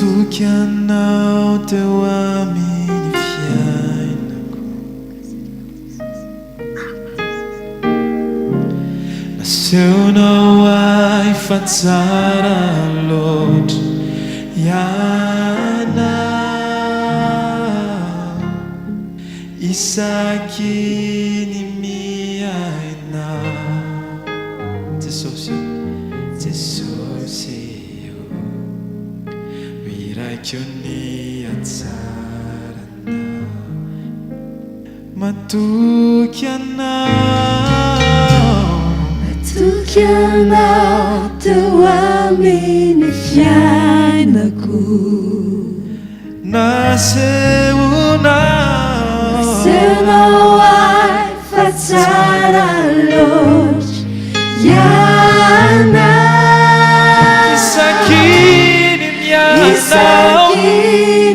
Matoky anao teo amin'ny fiainako, nasehonao ahy fa tsara loatra ianao, isaky ny miainao. Jesosy, Jesosy io, miraikyo ny hatsaranao. Matoky anao, matoky anao teo amin'ny fiainako, nasehonao ahy fa tsara loatra ianao, isaky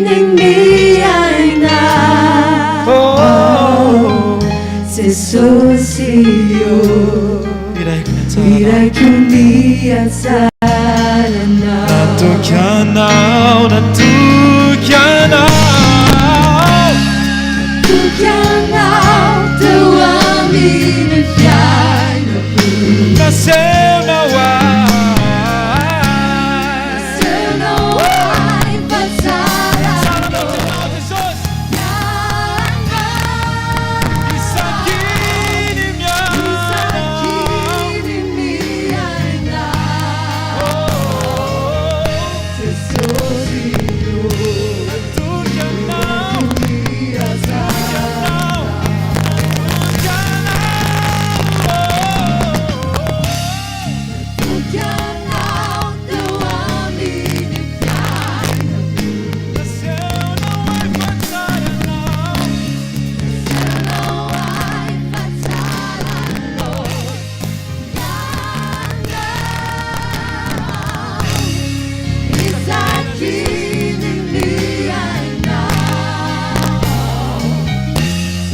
ny miainao. Jesosy io, miraikyo ny hatsaranao. Matoky anao, matoky anao, matoky anao teo amin'ny fiainako, nasehonao ahy fa tsara loatra ianao, isaky ny miainao. Jesosy io, matoky anao, matoky anao teo amin'ny fiainako, nasehonao ahy fa tsara loatra ianao, isaky ny miainao.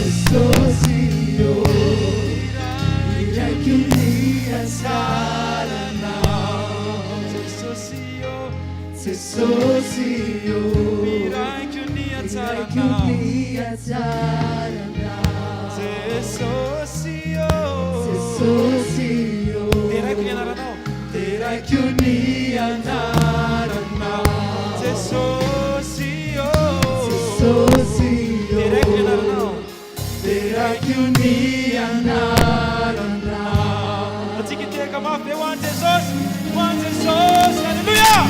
Jesosy io, miraikyo ny hatsaranao. Jesosy io, miraikyo ny miraikyo hatsaranao. ny hatsaranao. Jesosy io, Jesosy io, miraikyo ny anaranao. miraikyo ny anaranao. Jesosy io, Jesosy io, miraikyo ny anaranao. miraikyo ny anaranao. Atsika tiaka mafy ho an'i Jesosy, ho an'i Jesosy, halleluja.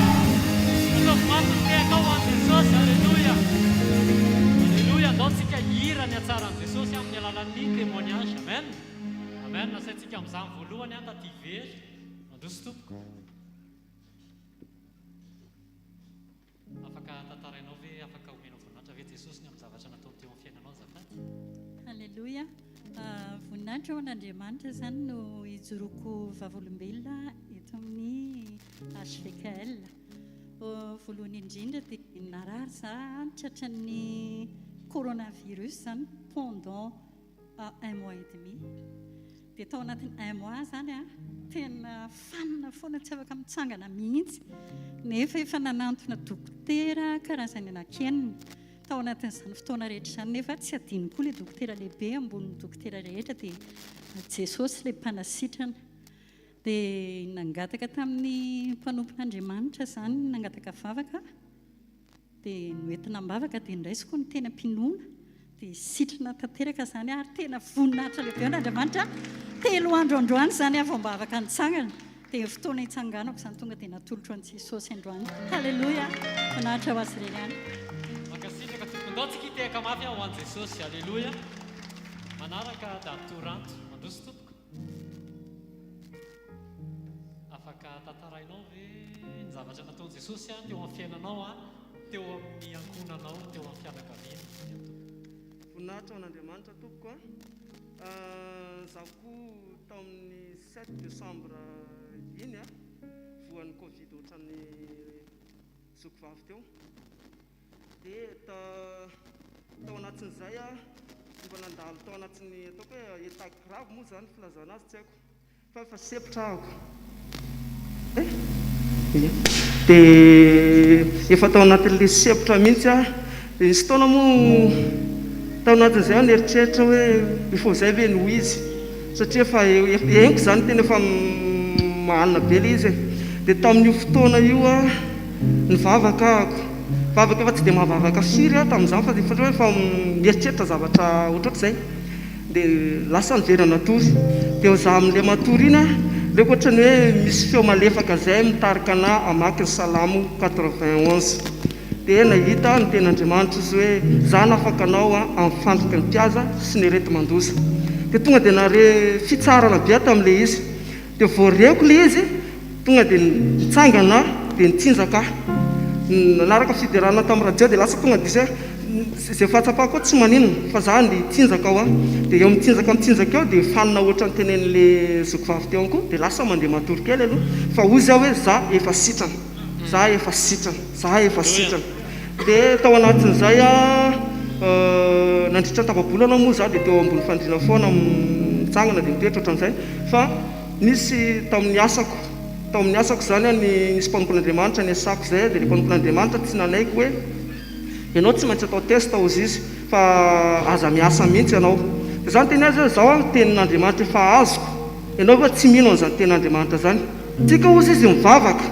Alléluia. Alléluia. Andaontsika hira ny hatsaran'i Jesosy amin'ny alalan'ny témoignage. Amen. Amen. Nasaintsika amin'izany voalohany taty very. Mandroso tompoko. Afaka tantarainao ve, afaka omenao voninahitra ve Jesosy ny amin'ny zavatra nataony teo amin'ny fiainanao azafady? Halleluja. Voninahitra ho an'Andriamanitra zany no ijoroako vavolombelona eto amin'ny hvkl. Voalohany indrindra dia narary zany tratran'ny coronavirus zany pendant un mois et demi. Dia tao anatin'ny un mois zany tena fanina foana tsy afaka mitsangana mihitsy, nefa efa nanantona dokotera karazany anank'enina tao anatin'izany fotoana rehetra izany, nefa tsy adino koa ilay dokotera lehibe ambonin'ny dokotera rehetra dia Jesosy ilay mpanasitrana. Dia nangataka tamin'ny mpanompon'Andriamanitra zany, nangataka vavaka dia noentina mbavaka dia indraisiko ny tena mpinoana dia sitrana tanteraka zany ary tena voninahitra lehibe an'Andriamanitra. 3 andro androany zany avy mbavaka nitsangana dia fotoana hitsanganako zany tonga dia natolotro an'i Jesosy androany. Halleluja. Voninahitra ho azy ireny ihany. Mankasitraka tompon-daontsika hitehaka mafy ho an'i Jesosy. Alléluia. Manaraka datoranto. Mandroso tompoko. Afaka tantarainao ve ny zavatra nataon'i Jesosy teo amin'ny fiainanao, teo amin'ny ankonanao, teo amin'ny fianakaviana? Voninahitra ho an'Andriamanitra tompoko. Zaho koa tao amin'ny 7 décembre iny voan'ny Covid ohatran'ny zokovavy teo. Dia tao anatin'izay mba nandalo tao anatin'ny ataoko hoe état grave moa zany filazana azy tsy haiko fa efa sepitra ahako. dia efa tao anatin'le sepitra mihitsy a. Dia nisy taona moa tao anatin'izay aho nieritreritra hoe ifo zay ve no izy, satria efa henoko zany tena efa mahalina be le izy. Dia tamin'io fotoana io a nivavaka efa tsy dia mahavavaka firy a tamin'izany fa efa mieritreritra zavatra ohatrohatr'izay. Dia lasa niverina natory. Dia eo za amin'ilay matory iny a, le ohatrany hoe misy feo malefaka zay mitarika ana amaky ny salamo 91. Dia nahita ny ten'Andriamanitra izy hoe za nafaka anao a amin'ny fandriky ny mpiaza sy ny arety mandosa. Dia tonga dia nare fitsarana be tamin'ilay izy. Dia voareko le izy, tonga dia nitsangana dia nitsinjaka. Nanaraka fiderana tamin'ny radio dia lasa tonga dia izay fahatsapako tsy maninona fa za nitsinjaka ao a. Dia eo mitsinjaka eo dia fanina ohatran'ny tenen'le zokovavy teo koa. Dia lasa mandeha matory kely aloha fa ozy aho hoe za efa sitrana, za efa sitrana, za efa sitrana. Dia tao anatin'izay a nandritra tapa-bolana moa za dia teo ambony fandriana foana mitsangana dia mitoetra ohatran'izay. Fa nisy tamin'ny asako zany a nisy mpanompon'Andriamanitra ny asako zay. Dia le mpanompon'Andriamanitra tsy nanaiko hoe ianao tsy maintsy atao test ozy izy fa aza miasa mihitsy ianao. Dia zany teny azy hoe zao a tenin'Andriamanitra efa azoko, ianao fa tsy mino an'izany tenin'Andriamanitra zany. Tsika ozy izy mivavaka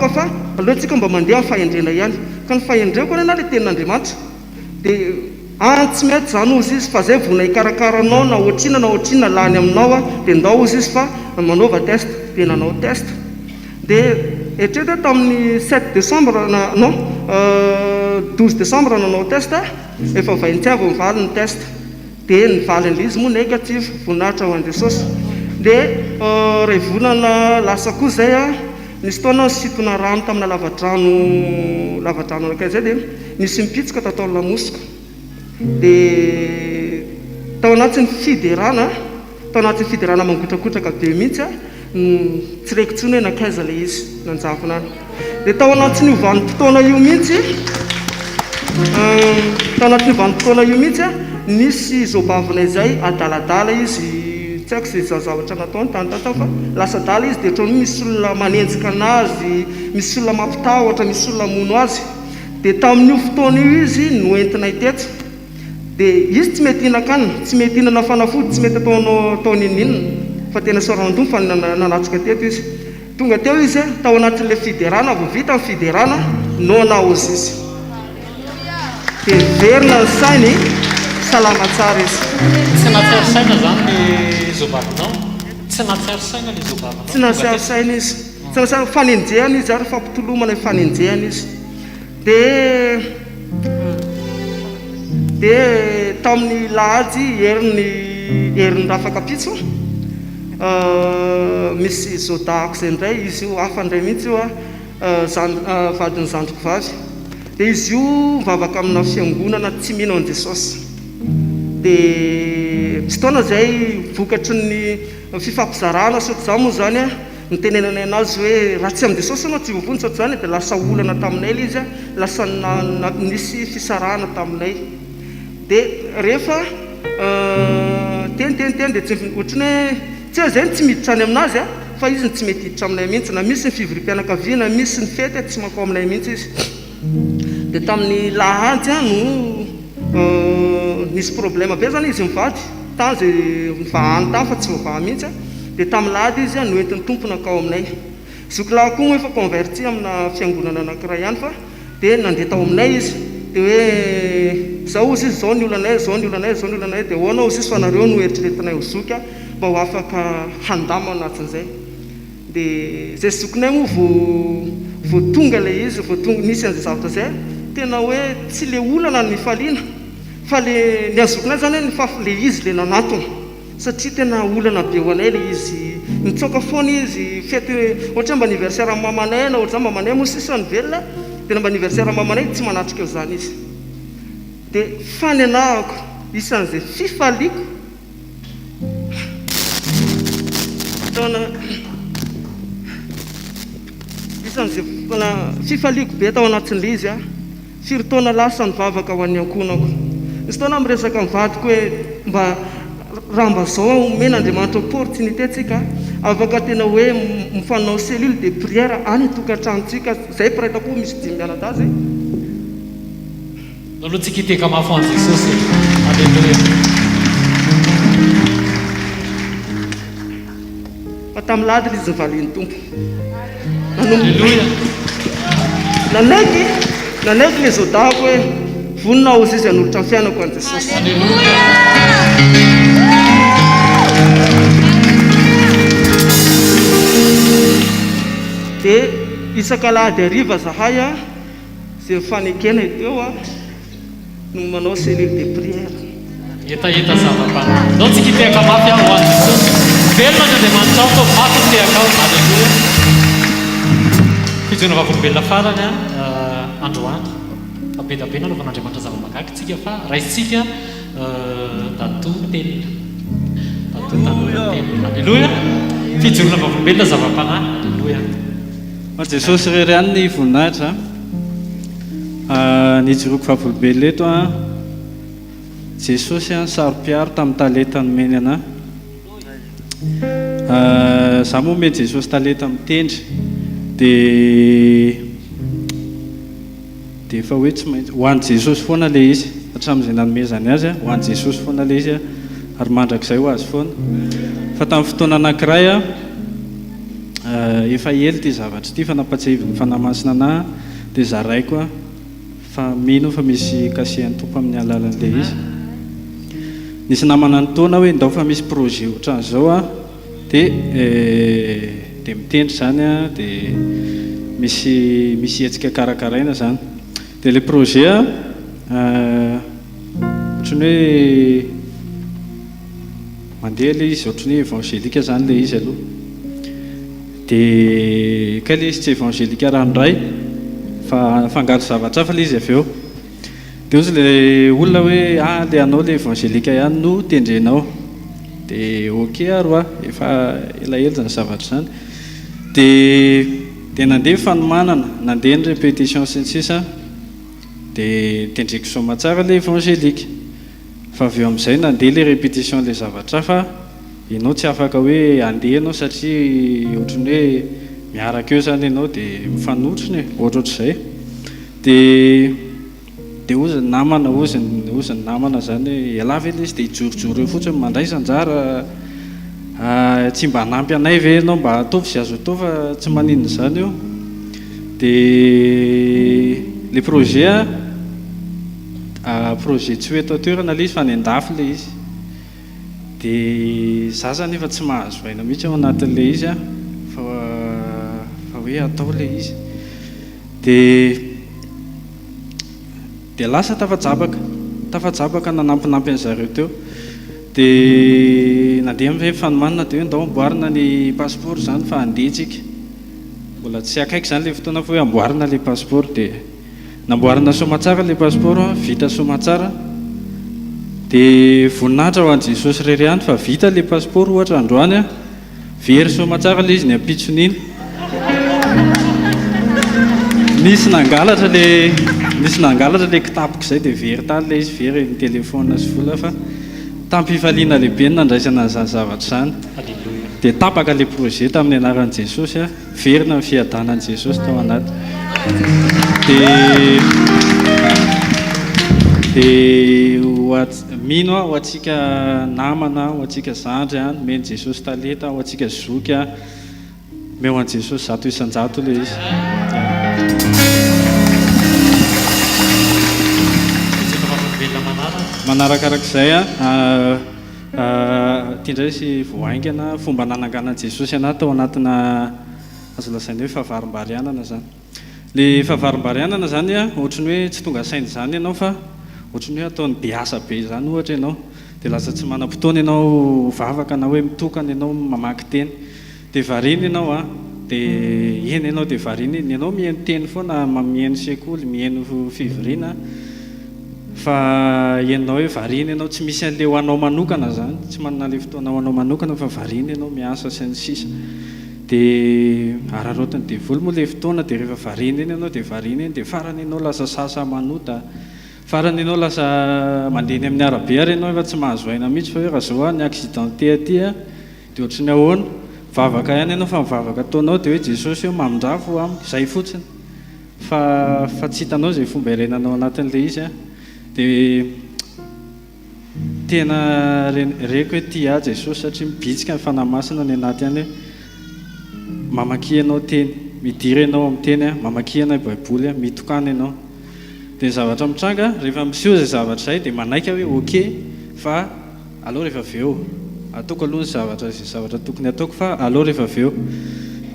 fa aleotsika mba mandeha amin'ny fahendrena ihany. Ka ny fahendreko ana le tenin'Andriamanitra. Dia tsy mety zany ozy izy fa zay vona hikarakaranao na ohatrina lany aminao a. Dia ndao ozy izy fa manaova test. Dia nanao test. Dia eritrereto tamin'ny 7 décembre 12 décembre nanao test a, efa vaintsiavo mivaly ny test. Dia nivalin'le izy moa négatif, voninahitra ho an'i Jesosy. Dia ray volana lasa koa zay a, nisy taona nisintona rano tamina lavadrano anakay zay. Dia nisy mipitsika tatao lamosika. Dia tao anatin'ny fiderana mangotrakotraka be mihitsy a, tsy reky tsony hoe nakaiza le izy nanjavona any. Dia tao anatin'ny vanim-potoana io mihitsy a, nisy zobavinay zay adaladala izy, tsy haiko izay zavatra nataony tantata fa lasa dala izy. Dia ohatrany misy olona manenjika anazy, misy olona mampitahotra, misy olona mono azy. Dia tamin'io fotoana io izy no entinay teto. Dia izy tsy mety hinan-kanina, tsy mety hinana fanafody, tsy mety atao ninninona fa tena sorandony fa nanatrika teto izy. Tonga teo izy tao anatin'ilay fiderana, vao vita ny fiderana no naozy izy. Dia verina ny sainy, salama tsara izy. Tsy natsiaro saina zany le zobavinao? Tsy natsiaro saina le zobavinao? Tsy natsiaro saina izy. Tsy natsiaro fanenjehana izy ary fampitolomana fanenjehana izy. Dia tamin'ny lahady herin'ny rafakapitso misy zodahako zay indray, izy io hafa indray mihitsy io a, vadin'ny zandriko vavy. Dia izy io mivavaka amina fiangonana tsy mino an'i Jesosy. Dia tsy taona zay vokatry ny fifampizarana sotr'izany moa zany a, nitenenanay anazy hoe raha tsy amin'i Jesosy anao tsy vovony sotr'izany. Dia lasa olana taminay le izy a, lasa nisy fisarahana taminay. Dia rehefa teny dia ohatrany hoe tsy hoe zay tsy miditra any aminazy a, fa izy tsy mety hiditra aminay mihitsy. Na misy ny fivorim-pianakaviana, misy ny fety tsy makao aminay mihitsy izy. Dia tamin'ny lahady a no nisy problème be zany izy mivady tany zay mivahany tany fa tsy mivaha mihitsy a. Dia tamin'ny lahady izy a no entin'ny tompony akao aminay. Zokilahy koa moa efa converti amina fiangonana anankiray ihany fa. Dia nandeha tao aminay izy. Dia hoe zao izy zao ny olanay, dia hoana ozy izy fa nareo no eritreretinay ho zoky a mba ho afaka handama anatin'izay. Dia zay zokinay moa vao tonga le izy, vao tonga nisy an'izay zavatra zay, tena hoe tsy le olana ny mifaliana fa le azokinay zany hoe le izy le nanatona, satria tena olana be ho anay le izy. Nitsoaka foana izy fety ohatra mba anniversaire amin'ny mamanay na ohatr'izany mamanay moa sisa ny velona. Dia mba anniversaire amin'ny mamanay tsy manatrika eo zany izy. Dia fanenahako isan'izay fifaliako fifaliako be tao anatin'le izy a, firy taona lasa nivavaka ho an'ny ankonako. Nisy taona miresaka mivadiko hoe mba raha mba zao omen'Andriamanitra opportunité tsika afaka tena hoe mifanao cellule de prière any tokantranotsika zay praitako misy dimy mianadazy aloha tsika hiteka mafy an Jesosy. Alleluia. fa tamin'ny ladiny izy nyvalin'ny tompo Alleluia. nanaiky le zodako hoe vonina ozy izy hanolotra ny fiainako an Jesosy. dia isan-kalahady hariva zahay a zay mifanekena teo a no manao cellule de prière. Hita zava-panahy. Ndao tsika hiteka mafy ho an Jesosy. Velona ny Andriamanitra ao fa mafy ny tehaka ao. Alleluia. Fijona vavolombelona farany androany abedabena anaovana Andriamanitra zava-mahagaga tsika fa raisitsika tatotelona. Alleluia. Fijona vavolombelona zava-panahy. Alleluia. Jesosy rery ihany ny voninahitra nijoroko vavolombelona eto a Jesosy a saro-piaro tamin'ny talenta nomeny ana za moa omeny Jesosy talenta mitendry dia efa hoe tsy maintsy ho an'ny Jesosy foana le izy hatramin'izay nanomezany azy a ho an'ny Jesosy foana le izy a ary mandrakizay ho azy foana fa tamin'ny fotoana anankiray a efa ely ty zavatra ty fa nampatsahivy ny fanamasina anahy dia zaraiko a fa mino fa misy kasihan'ny tompo amin'ny alalan'le izy nisy namana ny taona hoe ndao fa misy projet ohatran'izao a dia mitendry zany a dia misy hetsika karakaraina zany dia le projet a ohatrany hoe mandeha le izy ohatrany hoe évangélika zany le izy aloha dia ka le izy tsy évangélika ranoray fa fangaro zavatra hafa le izy avy eo dia ozy le olona hoe le anao le évangélika ihany no tendrenao dia ok aro a efa elaela zany zavatra zany dia nandeha fanomanana nandeha ny répétition sy ny sisa dia tendreko Zoma tsara le évangélika fa avy eo amin'izay nandeha le répétition le zavatra fa ianao tsy afaka hoe andeha anao satria ohatrany hoe miaraka eo zany ianao dia mifanotrony ohatrohatr'izay dia ozy ny namana ozy ny namana zany hoe ialava le izy dia hijorojoro eo fotsiny mandray sanjara tsy mba hanampy anay ve ianao mba ataovy sy azo atao fa tsy maninona zany eo dia le projet projet tsy hoe atao toerana le izy fa ny andafy le izy dia za zany efa tsy mahazo vaina mihitsy ao anatin'le izy a fa hoe atao le izy dia lasa tafajabaka nanampinampy an'zareo teo dia nandeha amin'izay fanomanana dia hoe ndao amboarina ny passeport zany fa andetsika mbola tsy akaiky zany le fotoana fa hoe amboarina le passeport dia namboarina somatsara le passeport vita somatsara dia voninahitra ho an'i Jesosy rery ihany fa vita le passeport ohatra androany a very somatsara le izy ny ampitson'iny nisy nangalatra le kitapoko izay dia very tany le izy very ny telefona sy vola fa tampifaliana lehibe ny nandraisana zany zavatra zany dia tapaka le projet tamin'ny anaran'i Jesosy a verina ny fiadanan'i Jesosy tao anaty dia mino ho atsika namana ho atsika zandry any meny Jesosy talenta ho atsika zoky a meo an Jesosy 100 isan-jato le izy manarakarak'izay a tiandray sy voaingana fomba nananganan'i Jesosy ana tao anatina azo lasainy hoe fahavarim-barianana zany le fahavarim-barianana zany a ohatrany hoe tsy tonga sainy zany ianao fa ohatrany hoe ataony biasa be zany ohatra ianao dia lasa tsy manam-potoana ianao vavaka na hoe mitokana ianao mamaky teny dia variana ianao a dia eny ianao dia variana iny ianao mihaino teny foana mihaino sekoly mihaino fivoriana fa ianao hoe variana ianao tsy misy an'le ho anao manokana zany tsy manana le fotoana ho anao manokana fa variana ianao miasa sy ny sisa dia ararotiny devoly moa le fotoana dia rehefa variana iny ianao dia variana iny dia farany ianao lasa sasa manota farany ianao lasa mandeny amin'ny arabe ary ianao efa tsy mahazo aina mihitsy fa hoe raha zao a ny accidenté aty a dia ohatrany ahoana mivavaka ihany ianao fa mivavaka ataonao dia hoe Jesosy io mamondrafo amiko izay fotsiny fa tsy hitanao izay fomba irenanao anatin'ilay izy a dia tena reko hoe tia Jesosy satria mibitsika ny fanahy masina ny anaty any hoe mamaky ianao teny midiry ianao amin'ny teny a mamaky ianao baiboly a mitokana ianao dia zavatra mitranga rehefa miseho izay zavatra izay dia manaika hoe ok fa aloha rehefa avy eo ataoko aloha izay zavatra tokony ataoko fa aloha rehefa avy eo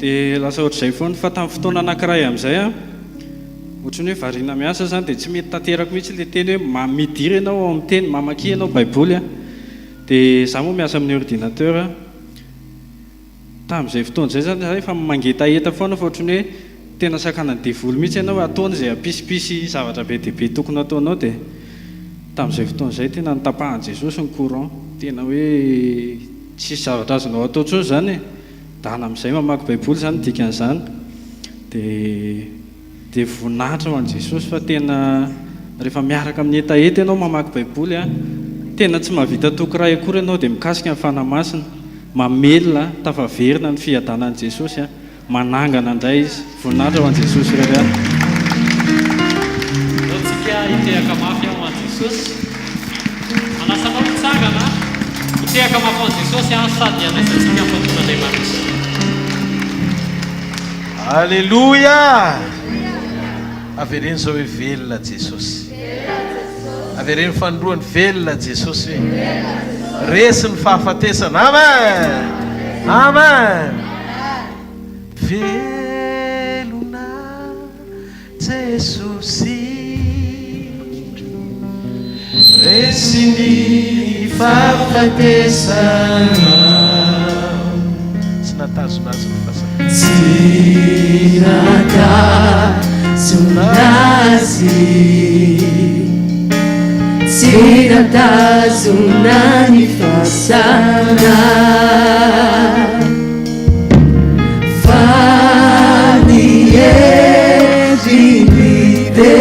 dia lasa ohatr'izay foana fa tamin'ny fotoana anankiray amin'izay a ohatrany hoe variana miasa zany dia tsy mety tanterako mihitsy le teny hoe midiry ianao amin'ny teny mamaky ianao baiboly a dia za moa miasa amin'ny ordinateur a tamin'izay fotoana izay zany efa mangetaeta foana fa ohatrany hoe tena sakana ny devoly mihitsy ianao ataony izay ampisipisi zavatra be dia be tokony ataonao dia tamin'izay fotoana izay tena nitapahan Jesosy ny courant tena hoe tsisy zavatra azonao atao intsony zany e dana amin'izay mamaky baiboly zany dikan'izany dia voninahitra ho an' Jesosy fa tena rehefa miaraka amin'ny etaeta ianao mamaky baiboly a tena tsy mahavita tokoray akory ianao dia mikasika ny fanahy masina mamelona tafaverina ny fiadanan'i Jesosy a manangana indray izy voninahitra ho an' Jesosy irery any aotsika hitehaka mafy ao an' Jesosy manasanao mitsangana hitehaka mafy ao an' Jesosy a sady anaisantsika ampaton'Andriamanitra. Alléluia. Avereny zao hoe velona Jesosy. Avereny fandroany velona Jesosy. Resy ny fahafatesana. Amen. Amen. Velona Jesosy. Resy ny fahafatesana. Tsy natazonazy ny fasana. Sinatazunani fasana Fani edinide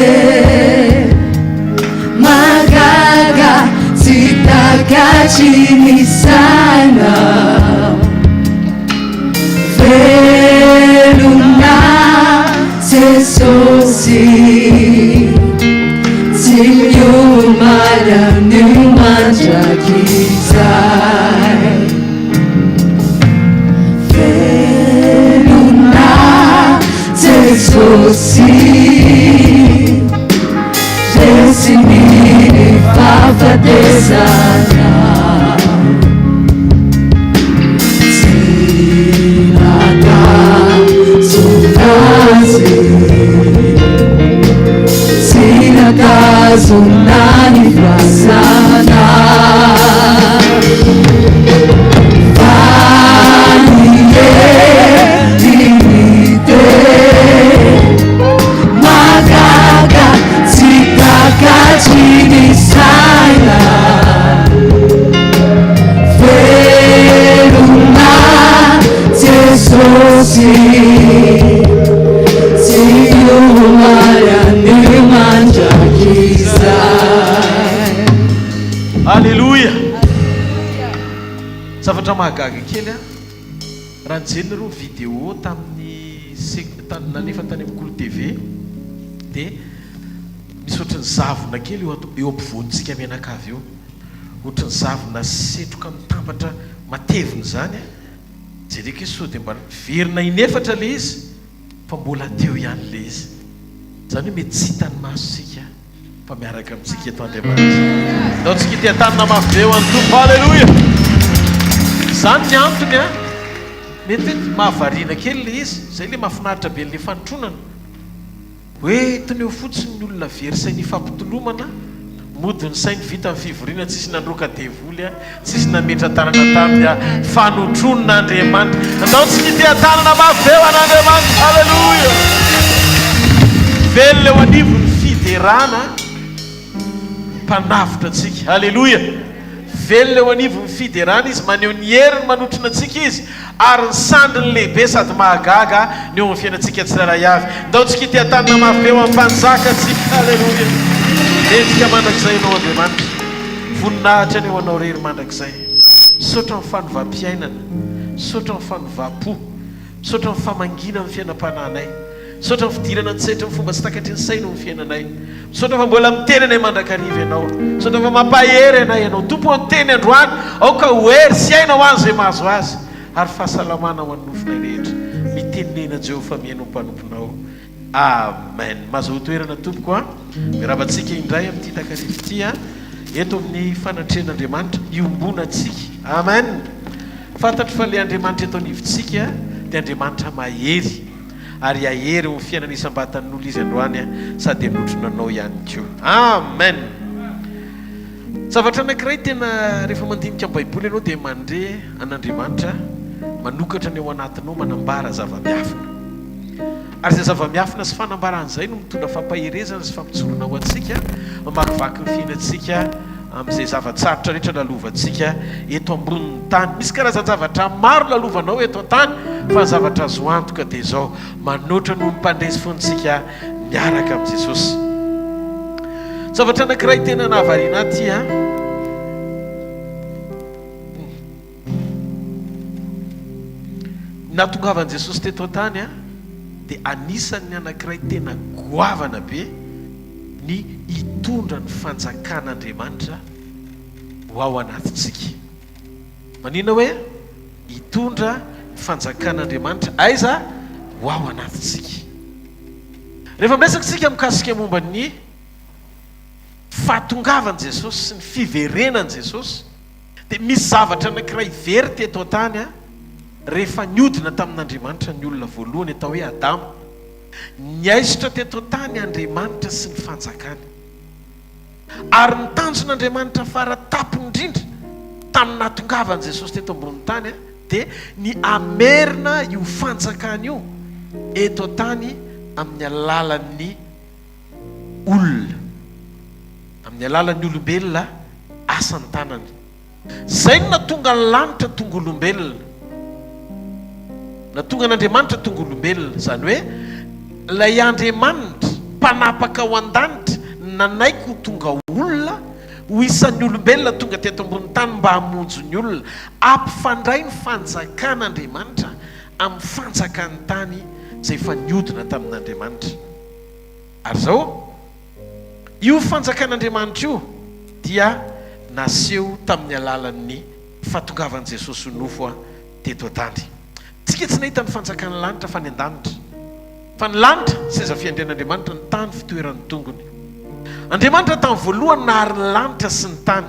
Magaga sitakachini sana Veluna Jesosy Sinyumara numanjakizai Veluna Jesosy Jesimini fafatesana Sinatazunani fasana Faniye limite Magaga sitakachini sana Veluna Jesusi Alléluia. Zavatra mahagaga kely a raha nijery nareo vidéo tamin'ny nanefa tany amin'ny Kolo TV dia misy ohatrany zavona kely eo ampovoanitsika mianakavy eo ohatrany zavona setroka mitambatra matevina zany a jereka izy sao dia mba verina inefatra le izy fa mbola teo ihany le izy zany hoe mety tsy hitany masosika fa miaraka amintsika eto Andriamanitra ataontsika ity tanana mafy be ho an'ny Tompo. Halleluia. Zany ny antony a mety mahavariana kely le izy zay le mahafinaritra be le fanotronana hoe tony eo fotsiny ny olona very sainy fampitolomana modiny sainy vita amin'ny fivoriana tsisy nandroka devoly a tsisy nametra tanana taminy a fanotronana Andriamanitra. Ataontsika ity tanana mafy be ho an'Andriamanitra. Halleluia. Velona eo anivony fiderana mpanavitra antsika. Halleluia. Velona eo anivony fiderana izy maneho ny heriny manotrina antsika izy ary ny sandriny lehibe sady mahagaga ny eo amin'ny fiainantsika tsirairay avy. Ndaontsika ity tanana mafy be ho amin'ny mpanjaka antsika. Halleluia. Endrika mandrakizay ianao Andriamanitra voninahitra ny eo anao rery mandrakizay saotra ny fanovam-piainana misaotra amin'ny fanovam-po, misaotra amin'ny famangina amin'ny fiainam-pananay, misaotra amin'ny fidirana an-tsaitra amin'ny fomba tsy takatry ny saina amin'ny fiainanay, misaotra fa mbola mitenanay mandrakariva ianao, misaotra fa mampahery anay ianao tompo anteny androany aoka hoery sy aina ho azy zay mahazo azy ary fahasalamana ho anofinay rehetra mitenenena Jehovah mihaino mpanomponao. Amen. Mahazo toerana tompoko a miravantsika indray amin'ity takariva ity a eto amin'ny fanatrehan'Andriamanitra iombonantsika. Amen. Fantatro fa le Andriamanitra eto anivontsika dia Andriamanitra mahery ary ahery ho fiainana isam-batan'olona izy androany sady hanotronanao ihany koa. Amen. Zavatra anankiray tena rehefa mandinika amin'ny Baiboly ianao dia mandre an'Andriamanitra manokatra ny ao anatinao manambara zava-miafina. Ary izay zava-miafina sy fanambaran'izay no mitondra fampaherezana sy fampitsorona ho antsika mamakivaky ny fiainantsika amin'izay zavatsarotra rehetra lalovantsika eto ambonin'ny tany. Misy karazan-javatra maro lalovanao eto an-tany fa ny zavatra azo antoka dia izao manoatra no mmpandresy fontsika miaraka amin'i Jesosy. Zavatra anankiray tena nahavariana aty a natongavan'i Jesosy teto an-tany a dia anisan'ny anankiray tena goavana be ny hitondra ny fanjakan'Andriamanitra ho ao anatintsika. Manina hoe hitondra ny fanjakan'Andriamanitra aiza ho ao anatintsika. Rehefa miresaka tsika mikasika momba ny fahatongavan'i Jesosy sy ny fiverenan'i Jesosy dia misy zavatra anankiray very teto an-tany a rehefa niodina tamin'Andriamanitra ny olona voalohany atao hoe Adamo. Niaisitra teto tany Andriamanitra sy ny fanjakany ary ny tanjon'Andriamanitra faratapo indrindra tamin'ny nahatongavan'i Jesosy teto ambony tany dia ny amerina io fanjakany io eto tany amin'ny alalan'ny olona, amin'ny alalan'ny olombelona asan'ny tanany. Zay no natonga ny lanitra tonga olombelona, natonga n'Andriamanitra tonga olombelona. Zany hoe lay Andriamanitra mpanapaka ao an-danitra nanaiko tonga olona ho isan'ny olombelona tonga teto ambony tany mba hamonjo ny olona, ampifandray ny fanjakan'Andriamanitra amin'ny fanjakan'ny tany izay efa niodina tamin'Andriamanitra. Ary zao io fanjakan'Andriamanitra io dia naseho tamin'ny alalan'ny fahatongavan'i Jesosy nofo teto an-tany. Tsika tsy nahita ny fanjakan'ny lanitra fa ny an-danitra, fa ny lanitra seza fiandrian'Andriamanitra, ny tany fitoeran'ny tongony. Andriamanitra tamin'ny voalohany nahary ny lanitra sy ny tany.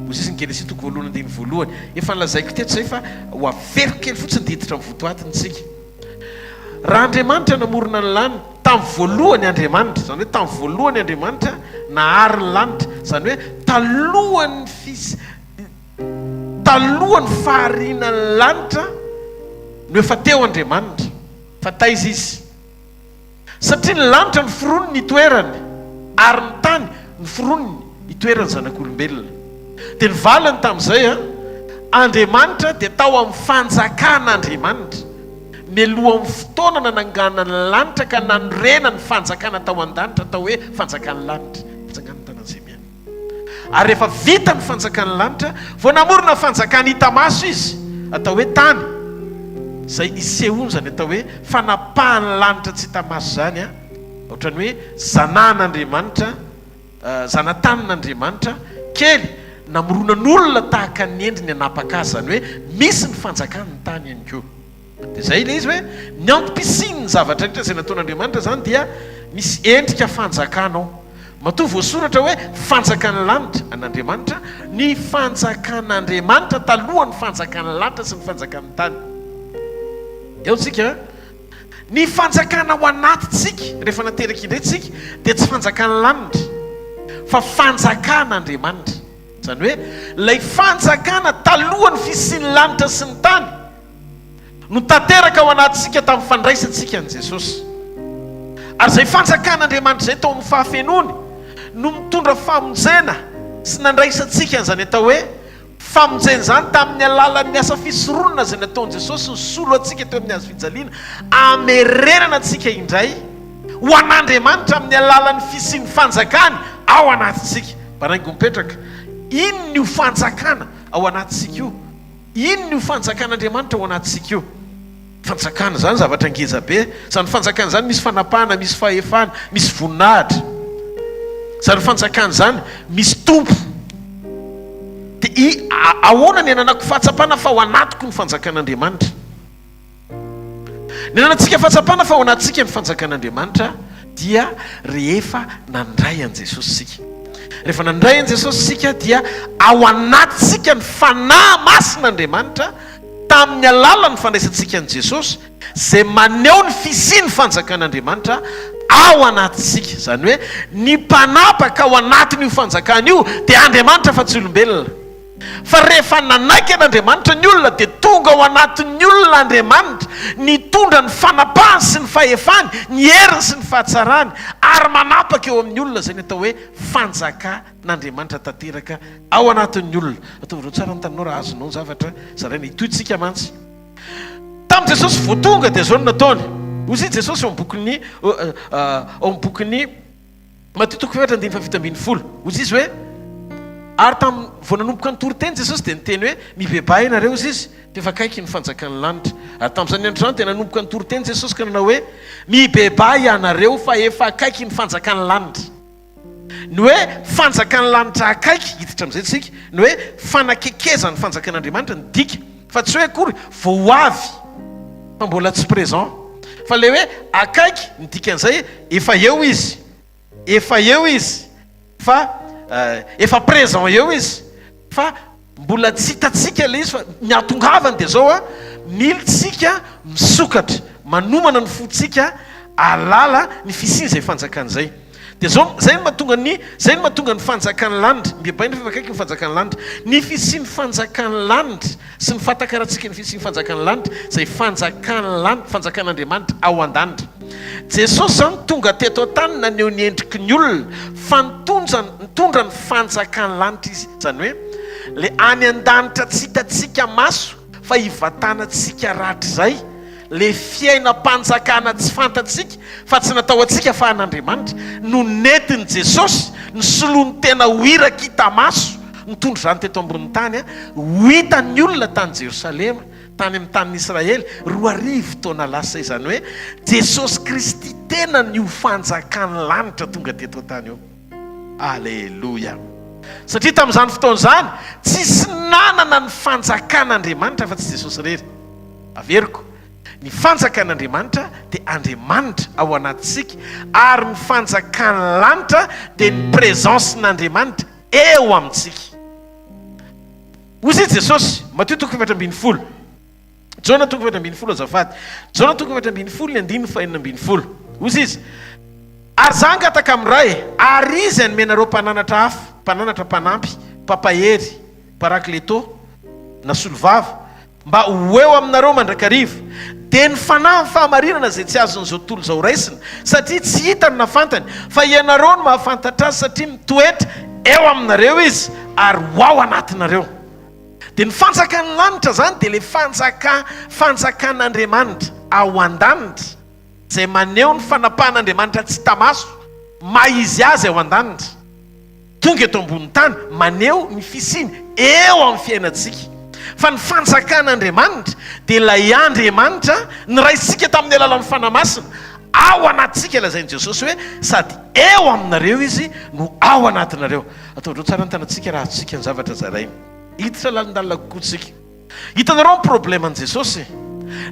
Mozisy ny Genesis toko voalohany andiny voalohany efa nalazaiko teto zay fa ho avery kely fotsiny diditra amin'ny votoatiny tsika. Raha Andriamanitra namorona ny lanitra tamin'ny voalohany Andriamanitra, zany hoe tamin'ny voalohany Andriamanitra nahary ny lanitra, zany hoe talohan'ny faharinan'ny lanitra no efa teo Andriamanitra fa taiza izy, satria ny lanitra ny foroniny ny toerany ary ny tany ny foroniny ny toerany zanak'olombelona. Dia ny valany tamin'izay Andriamanitra dia tao amin'ny fanjakan'Andriamanitra mialoha amin'ny fotoana nanangana ny lanitra ka nanorena ny fanjakana tao an-danitra atao hoe fanjakan'ny lanitra, fanjakan'ny tanan'izay miany. Ary rehefa vita ny fanjakan'ny lanitra vao namorona fanjakany hita maso izy atao hoe tany, zay isehonjany atao hoe fanapahan'ny lanitra tsy hita maso zany ohatrany hoe zanan'Andriamanitra, zanatan'Andriamanitra kely namoronan'olona tahaka ny endriny hanapaka azy, zany hoe misy ny fanjakan'ny tany ihany koa. Dia zay ilay izy hoe ny antom-pisin'ny zavatra rehetra izay nataon'Andriamanitra zany dia misy endrika fanjakana ao. Matoa voasoratra hoe fanjakan'ny lanitra an'Andriamanitra, ny fanjakan'Andriamanitra talohan'ny fanjakan'ny lanitra sy ny fanjakan'ny tany. Eo tsika ny fanjakana ao anatintsika rehefa nateraka indray tsika dia tsy fanjakan'ny lanitra fa fanjakan'Andriamanitra. Zany hoe lay fanjakana talohan'ny fisian'ny lanitra sy ny tany no tanteraka ao anatintsika tamin'ny fandraisantsika an' Jesosy. Ary zay fanjakan'Andriamanitra zay tao amin'ny fahafenony no mitondra famonjena sy nandraisantsika an'izany atao hoe famonjena zany tamin'ny alalan'ny asa fisoronana zay nataon'i Jesosy ny solo antsika teo amin'ny hazo fijaliana, amerenana antsika indray ho an'Andriamanitra amin'ny alalan'ny fisian'ny fanjakany ao anatintsika. Banaingo mipetraka, inona io fanjakana ao anatintsika io? ino ny fanjakan'Andriamanitra ao anatsika io. Fanjakana zany zavatra ngeza be. Zany fanjakana zany misy fanapahana, misy fahefana, misy voninahitra. Zany fanjakana zany misy tompo. Dia ahoana ny ananako fahatsapana fa ao anatiko ny fanjakan'Andriamanitra. Ny anantsika fahatsapana fa ao anatsika ny fanjakan'Andriamanitra dia rehefa nandray an Jesosy sika. Rehefa nandray an Jesosy sika dia ao anatsika ny fanahy masin'Andriamanitra tamin'ny alalan'ny fandraisantsika an Jesosy zay maneho ny fisiany fanjakan'Andriamanitra ao anatsika. Zany hoe ny mpanapaka ao anatin'io fanjakana io dia Andriamanitra fa tsy olombelona. Fa rehefa nanaiky an'Andriamanitra ny olona dia tonga ao anatin'ny olona Andriamanitra nitondra ny fanapahany sy ny fahefany, ny heriny sy ny fahatsarany, ary manapaka eo amin'ny olona zay ny atao hoe fanjakan'Andriamanitra tanteraka ao anatin'ny olona. Ataovao tsara ny taninao raha azonao zavatra zaraina itoitsika mantsy. Tamin'i Jesosy vao tonga dia zao no nataony. Ozy Jesosy ao amin'ny bokin'ny Matteo 7:7-10. Ozy izy hoe ary tamin'ny vao nanomboka ny toriteny Jesosy dia niteny hoe mibebay ianareo izy dia efa akaiky ny fanjakan'ny lanitra. Ary tamin'izany andro dia nanomboka ny toriteny Jesosy ka nanao hoe mibebay ianareo fa efa akaiky ny fanjakan'ny lanitra. Ny hoe fanjakan'ny lanitra akaiky hiditra amin'izay tsika, ny hoe fanakekezan'ny fanjakan'Andriamanitra ny dika, fa tsy hoe akory vao avy fa mbola tsy présent, fa le hoe akaiky ny dikan'izay efa eo izy, fa efa présent eo izy, fa mbola tsy hitatsika le izy. Fa ny atongavany dia zao a, militsika misokatra manomana ny fotsika alala ny fisiny zay fanjakana zay. Dia zao zay no mahatonga ny fanjakan'ny lanitra mibebay nefa akaiky ny fanjakan'ny lanitra, ny fisiny fanjakan'ny lanitra sy ny fahatakaratsika ny fisiny fanjakan'ny lanitra zay fanjakan'Andriamanitra ao an-danitra. Jesosy zany tonga teto an-tany naneho ny endriky ny olona fa nitondra ny fanjakan'ny lanitra izy. Zany hoe le any an-danitra tsy hitatsika maso fa hivatanantsika ratra zay, le fiainam-panjakana tsy fantatsika fa tsy natao atsika fa an'Andriamanitra no nentin' Jesosy ny soloany tena hoiraka hita maso nitondra zany teto ambony tany ho hitan'ny olona tany Jerosalema, tany amin'ny tanin'Israely 2000 taona lasa. Izany hoe Jesosy Kristy tena ny ho fanjakan'ny lanitra tonga teto tany eo. Alleluia. Satria tamin'izany fotoana zany tsisy nanana ny fanjakan'Andriamanitra fa tsy Jesosy rery. Averiko, ny fanjakan'Andriamanitra dia Andriamanitra ao anatsika, ary ny fanjakan'ny lanitra dia ny présencen'Andriamanitra eo amintsika. Ozy Jesosy Matteo 7:10. Jona 7:10 azafady. Jona 7:10-9:20. Ozy izy ary zany ngataka amin'ray, ary izy anomenareo mpananatra hafa, mpananatra mpanampy, papahery, parakleto na solovava, mba ho eo aminareo mandrakariva. Dia ny fanahy ny fahamarinana zay tsy azon'izao tontolo izao raisina, satria tsy hitany na fantany, fa ianareo no mahafantatra azy satria mitoetra eo aminareo izy ary ho ao anatinareo. Dia ny fanjakan'ny lanitra zany dia le fanjakan'Andriamanitra ao an-danitra zay maneho ny fanapahan'Andriamanitra tsy tamaso, maizy azy ao an-danitra, tonga eto ambony tany maneho ny fisiny eo amin'ny fiainantsika. Fa ny fanjakan'Andriamanitra dia ilay Andriamanitra ny raisika tamin'ny alalan'ny fanamasina ao anatsika, lazain'i Jesosy hoe sady eo aminareo izy no ao anatinareo. Ataovao tsara ny tanatsika raha atsika ny zavatra zarainy, hiditra lalindalina kokotsika. Hitanareo ny problème an Jesosy,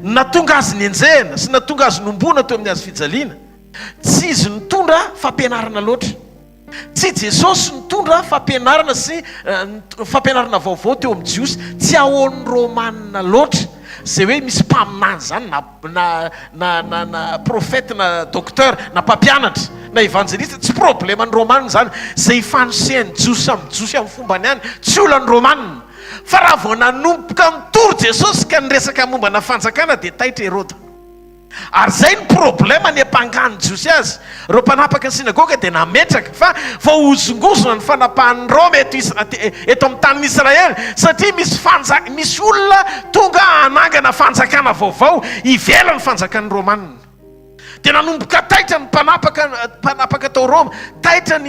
natonga azy ny enjehana sy natonga azy nombona teo amin'ny azy fijaliana, tsy izy nitondra fampianarana loatra, tsy Jesosy nitondra fampianarana sy fampianarana vaovao teo amin'ny Jiosy, tsy ahoan'ny Romanina loatra zay hoe misy mpaminany zany na profeta na docteur na mpampianatra na evangelista. Tsy problème ny Romanina zany zay fanosehan'ny Jiosy amin'ny Jiosy amin'ny fombany ihany, tsy olan'ny Romanina. Fa raha vao nanomboka mitory Jesosy ka niresaka momba na fanjakana dia taitra Herôda. Ary zay ny problème ny ampangan'ny Jiosy azy. Reo mpanapaka ny sinagoga dia nametraka fa vao hozongozona ny fanapahan'ny Roma eto amin'ny tanin'Israely, satria misy olona tonga hanangana fanjakana vaovao ivelan'ny fanjakan'ny Romanina. Dia nanomboka taitra ny mpanapaka tao Roma, taitra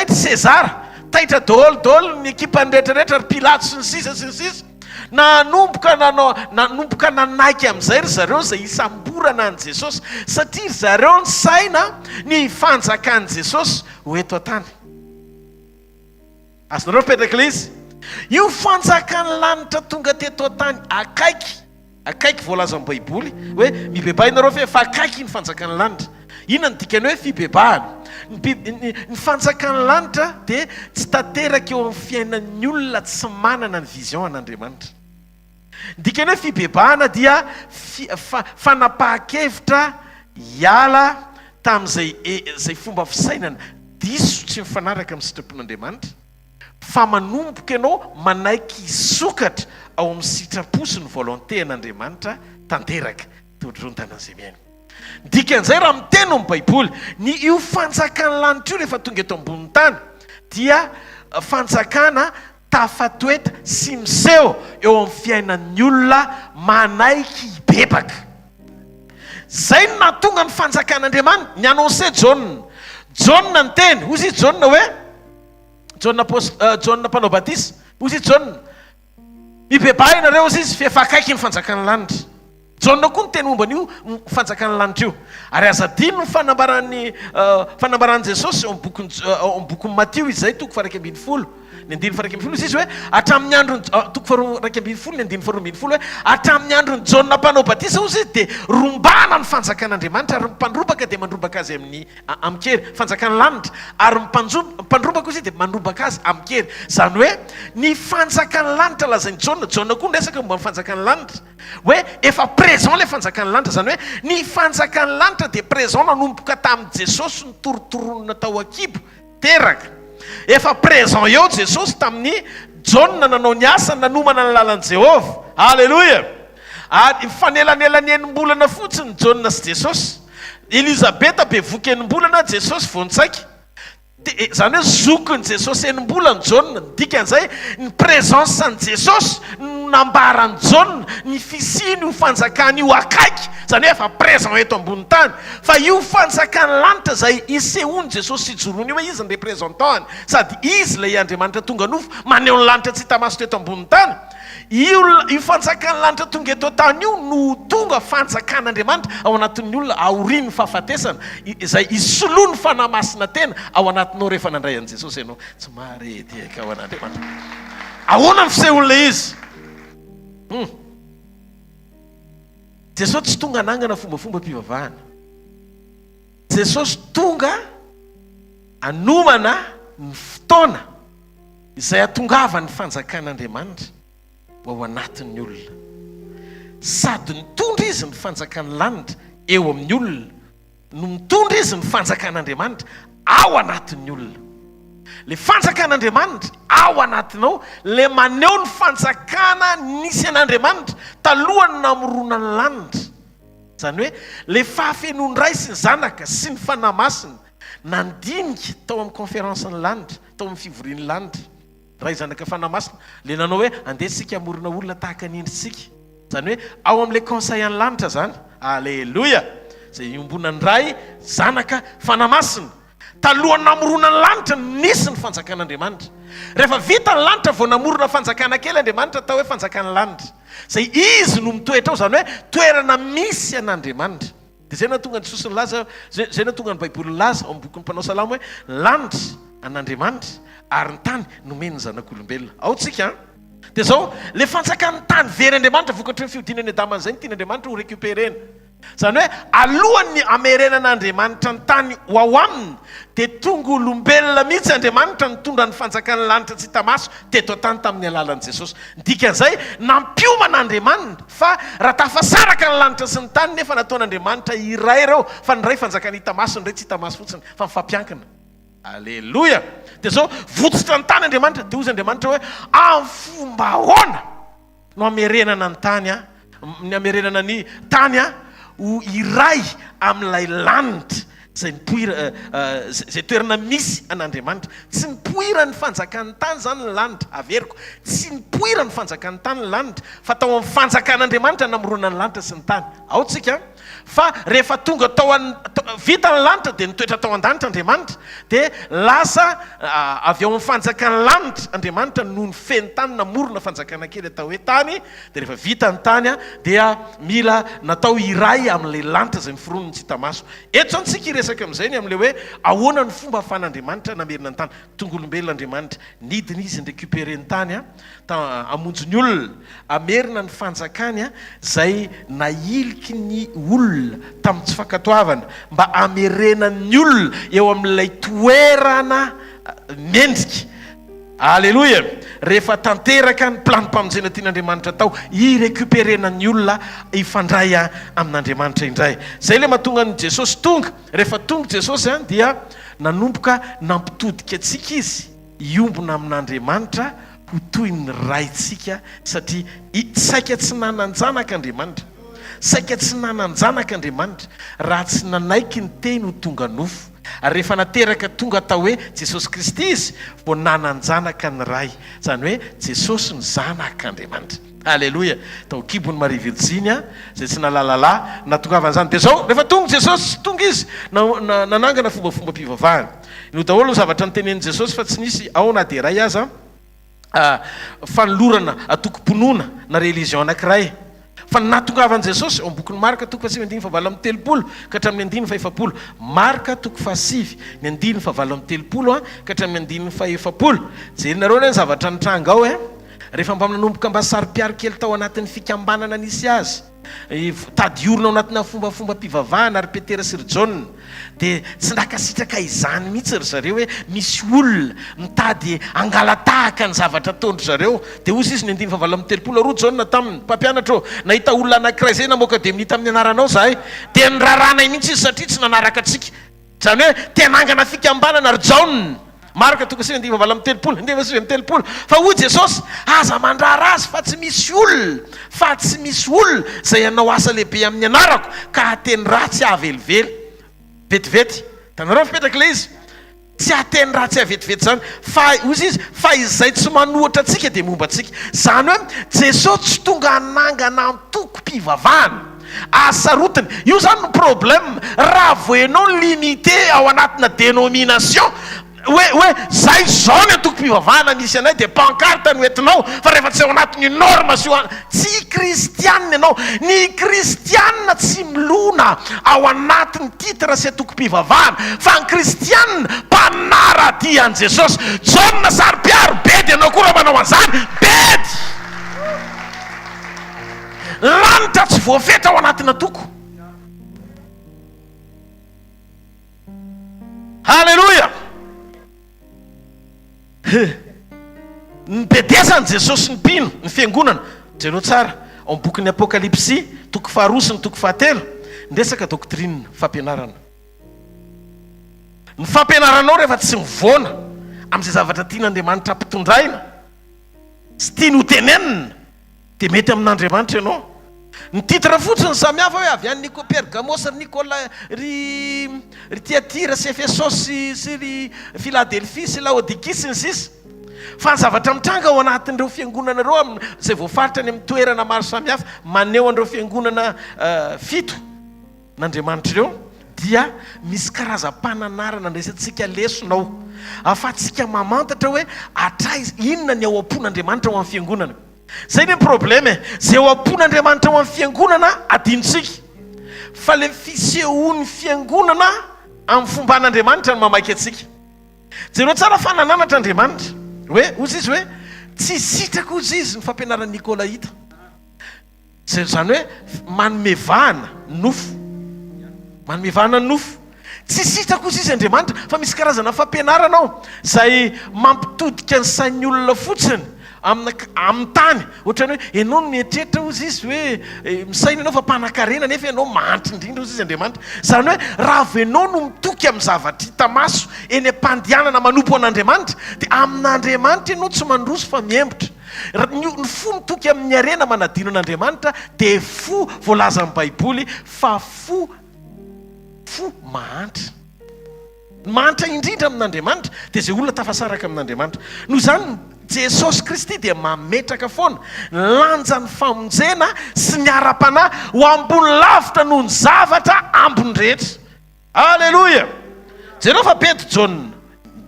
Sezara, taitra daholo ny ekipany rehetrarehetra, ry Pilato sy ny sisa. nanomboka nanaiky amin'izay ry zareo zay isamborana an' Jesosy satria zareo ny saina ny fanjakan'i Jesosy ho eto an-tany. Azonareo petraka ilay izy. Io fanjakany lanitra tonga teto an-tany akaiky voalaza amin'ny baiboly hoe mibebah inareo fe fa akaiky ny fanjakany lanitra. Inona ny dikany hoe fibebahana? Ny fanjakany lanitra dia tsy tanteraka eo amin'ny fiainan'ny olona tsy manana ny vision an'Andriamanitra. Dikany hoe fibebahana dia fanapahan-kevitra hiala tamin'izay fomba fisainana diso tsy mifanaraka amin'ny sitrapon'Andriamanitra, fa manomboka ianao manaiky hisokatra ao amin'ny sitraposy ny volonté an'Andriamanitra tanteraka todrontanan'izay miaina. Dikan'izay raha miteny amin'ny baiboly ny io fanjakany lanitra io rehefa tonga eto ambony tany dia fanjakana tafatoeta sy miseho eo amin'ny fiainan'ny olona manaiky hibebaka. Zay no nahatonga ny fanjakan'Andriamanitra ny annonce John ny teny ozy John hoe John mpanao batisa ozy John mibebah ianareo ozy izy fefa akaiky ny fanjakany lanitra. John koa ny teny momba n'io fanjakany lanitra io. Ary azadino ny fanambarany Jesosy ao amin'ny bokin'ny Matthieu izay toko faha 1:20 ny 1:20 izy hoe hatramin'ny androny toko faha 2:20 ny 1:20 hoe hatramin'ny androny John mpanao batisa ozy izy dia rombana ny fanjakan'Andriamanitra ary mpandrobaka dia mandrobaka azy amin'ny kery fanjakany lanitra ary mpandrobaka ozy dia mandrobaka azy amin'ny kery. Zany hoe ny fanjakany lanitra lazainy John koa ndresaka momba ny fanjakany lanitra hoe efa présent le fanjakany lanitra. Zany hoe ny fanjakany lanitra dia présent nanomboka tamin'ny Jesosy ny torotoronina tao akibo teraka. Efa présent eo Jesosy tamin'ny John nanao ny asa nanomana ny lalan'i Jehovah. Halleluja. Ary fanelanelanenim-bolana fotsiny John sy Jesosy. Elizabeta be voky enim-bolana, Jesosy voan-tsaika. Zany hoe zokiny Jesosy enim-bolana John. Dikan'izay ny présence an' Jesosy nambarany John ny fisiny io fanjakany io akaiky. Zany hoe efa présent eto ambony tany. Fa io fanjakany lanitra zay isehony Jesosy sy jorony io hoe izy ny représentant sady izy ilay Andriamanitra tonga nofo maneho ny lanitra tsy hita maso teto ambony tany. Io fanjakany lanitra tonga eto tany io no tonga fanjakan'Andriamanitra ao anatin'ny olona aoriny fahafatesana izay isoloa ny fanamasina tena ao anatinao rehefa nandray an' Jesosy ianao. Tsy marety eka ao an'Andriamanitra. Ahoana ny fisehon'ilay izy? Jesosy tsy tonga anangana fombafomba mpivavahana. Jesosy tonga anomana ny fotoana izay atongava ny fanjakan'Andriamanitra ao anatin'ny olona, sady mitondra izy ny fanjakany lanitra eo amin'ny olona no mitondra izy ny fanjakan'Andriamanitra ao anatin'ny olona. Le fanjakan'Andriamanitra ao anatinao le maneho ny fanjakana nisy an'Andriamanitra talohany namorona ny lanitra. Zany hoe le fahafenony ray sy ny zanaka sy ny fanamasina nandinika tao amin'ny conférence ny lanitra, tao amin'ny fivorian'ny lanitra. Ray zanaka fanamasina le nanao hoe andesika amorona olona tahaka nindritsika. Zany hoe ao amin'le conseil an'ny lanitra zany. Alleluja. Zay iombonany ray zanaka fanamasina talohany namorona ny lanitra nisy ny fanjakan'Andriamanitra. Rehefa vita ny lanitra vao namorona fanjakana kely Andriamanitra atao hoe fanjakana lanitra. Zay izy no mitoetra ao, zany hoe toerana misy an'Andriamanitra. Dia zay nahatonga ny Jesosy nilaza, zay nahatonga ny baiboly nilaza ao amin'ny bokin'ny mpanao salamo hoe lanitra an'Andriamanitra ary ny tany nomeny zanak'olombelona. Ao tsika. Dia zao le fanjakan'ny tany very Andriamanitra vokatry ny fiodinany Adama zay ny tian'Andriamanitra ho récupérena. Zany hoe alohan'ny amerenan'Andriamanitra ny tany ho ao aminy dia tonga olombelona mihitsy Andriamanitra nitondra ny fanjakany lanitra tsy hita maso teto an-tany tamin'ny alalan'i Jesosy. Dikan'izay nampiomanaN'Andriamanitra fa raha tafasaraka ny lanitra sy ny tany nefa nataon'Andriamanitra iray ireo fa ny ray fanjakany hita maso ny ray tsy hita maso fotsiny fa mifampiankina. Alleluja. Dia zao vototra ny tany Andriamanitra dia ozy Andriamanitra hoe amin'ny fomba ahoana no amerenana ny tany ny amerenana ny tany ho iray amin'ilay lanitra zay nipoira zay toerana misy an'Andriamanitra. Tsy nipoira ny fanjakan'ny tany zany ny lanitra averiko, tsy nipoira ny fanjakan'ny tany ny lanitra fa tao amin'ny fanjakan'Andriamanitra namorona ny lanitra sy ny tany. Ao tsika fa rehefa tonga vita ny lanitra dia nitoetra tao an-danitra Andriamanitra dia lasa avy ao amin'ny fanjakany lanitra Andriamanitra noho ny feny tany namorona fanjakana kely atao hoe tany dia rehefa vita ny tany dia mila natao iray amin'ilay lanitra izay miforonony tsy hita maso. Eto zany tsika iresaka amin'izay ny amin'ilay hoe ahoana ny fomba ahafahan'Andriamanitra namerina ny tany. Tongolombelon'Andriamanitra nidina izy ny récupérer ny tany amonjy ny olona, amerina ny fanjakany izay nailiky ny olona tamin'ny tsy fankatoavana mba amerena ny olona eo amin'ilay toerana mendrika. Alleluia. Rehefa tanteraka ny plano-pamonjena tian'Andriamanitra tao irécupérena ny olona ifandray amin'Andriamanitra indray. Zay le mahatonga ny Jesosy tonga. Rehefa tonga Jesosy dia nanomboka nampitodika antsika izy iombona amin'Andriamanitra ho toy ny raintsika satria saika tsy nananjanaka Andriamanitra, saika tsy nananjanaka Andriamanitra raha tsy nanaiky ny teny ho tonga nofo. Ary rehefa nateraka tonga atao hoe Jesosy Kristy izy vao nananjanaka ny ray, zany hoe Jesosy ny zanak'Andriamanitra. Alleluia. Tao kibony Marie Virginia zay tsy nalalala natongavan'izany. Dia zao rehefa tonga Jesosy tonga izy nanangana fombafomba mpivavahana. Io daholo ny zavatra nitenen'i Jesosy fa tsy nisy ao na dia ray aza fanolorana atoko-ponoana na religion anankiray. Fa natongavan' Jesosy ao boky ny Marka toko 7:7 ka hatramin'ny 9:7. Marka toko 7 ny 9:7 ka hatramin'ny 9:7. Jerinareo ny zavatra nitranga ao rehefa mba nanomboka mba sary-piary kely tao anatin'ny fikambanana nisy azy, tady orona ao anatina fombafomba mpivavahana ary Petera sy ry John, dia tsy nakasitraka izany mihitsy ry zareo hoe misy olona mitady angalatahaka ny zavatra ataondry zareo. Dia ozy izy ny 9:7 roa John taminy mpampianatra nahita olona anankiray zay namoaka dia minita amin'ny anaranao zahay dia niraranay mihitsy izy satria tsy nanaraka atsika, zany hoe tenangana fikambanana ry John. Marka toko 7:7 fa hoy Jesosy aza mandrara azy fa tsy misy olona zay hanao asa lehibe amin'ny anarako ka hateny ratsy avelively vetivety. Tanareo fipetraka le izy tsy hateny ratsy avetivety zany fa ozy izy fa izay tsy manohatra atsika dia momba atsika. Zany hoe Jesosy tsy tonga hanangana antoko-pivavahana asarotiny. Io zany no problème raha voenao limité ao anatina dénomination hoe zay zao ny antoko-pivavahana misy anay dia pancarte no entinao fa rehefa tsy ao anatin'ny norme sy tsy kristianina ianao. Ny kristianina tsy milona ao anatin'ny titre sy antoko-pivavahana fa ny kristianina mpanaradian' Jesosy. Jaona sary-piaro bedy ianao koa raha manao an'izany bedy. Lanitra tsy voafetra ao anatina toko. Halleluia. Ny bedesany Jesosy ny mpino ny fiangonana jereo tsara ao bokin'ny Apokalipsy toko 2 sy ny toko 7 ndresaka doctrine fampianarana. Ny fampianaranao rehefa tsy mivoana amin'izay zavatra tian'Andriamanitra ampitondraina sy tiany ho tenenina dia mety amin'Andriamanitra ianao. Ny titre fotsiny samihafa hoe avy an'ny Pergamos ry Nicola ry Tiatira sy Efesosy sy ry Philadelphie sy Laodikia sy ny sisa. Fa ny zavatra mitranga ao anatin'ireo fiangonanareo izay voafaritra any amin'ny toerana maro samihafa maneho an'ireo fiangonana 7 n'Andriamanitra ireo dia misy karazam-pananarana ndraisantsika lesonao ahafahantsika mamantatra hoe atraiza inona ny ao am-pon'Andriamanitra ao amin'ny fiangonana. Zay ny problème zay ao am-pon'Andriamanitra ao amin'ny fiangonana adinontsika fa le fisehoan'ny fiangonana amin'ny fomba an'Andriamanitra no mamaky atsika. Jereo tsara fanananatra Andriamanitra hoe ozy izy hoe tsy sitraka ozy izy ny fampianaran'ny Nikolaita, zany hoe manomevahana nofo, manomevahana nofo. Tsy sitraka ozy izy Andriamanitra fa misy karazana fampianaranao zay mampitodika ny sain'ny olona fotsiny amin'ny tany. Ohatrany hoe ianao no mieritreritra ozy izy hoe misaina ianao fa mpanan-karena nefa ianao mantry indrindra ozy izy Andriamanitra. Zany hoe raha avy ianao no mitoky amin'ny zavatra hita maso eny am-pandianana manompo an'Andriamanitra dia amin'Andriamanitra ianao tsy mandroso fa miembotra. Ny fo mitoky amin'ny arena manadino an'Andriamanitra dia fo voalaza amin'ny Baiboly fa fo mahantra indrindra amin'Andriamanitra dia izay olona tafasaraka amin'Andriamanitra. Noho izany Jesosy Kristy dia mametraka foana lanja ny famonjena sy ny ara-panahy ho ambony lavitra noho ny zavatra ambony rehetra. Alleloia. Jereo fa Petro John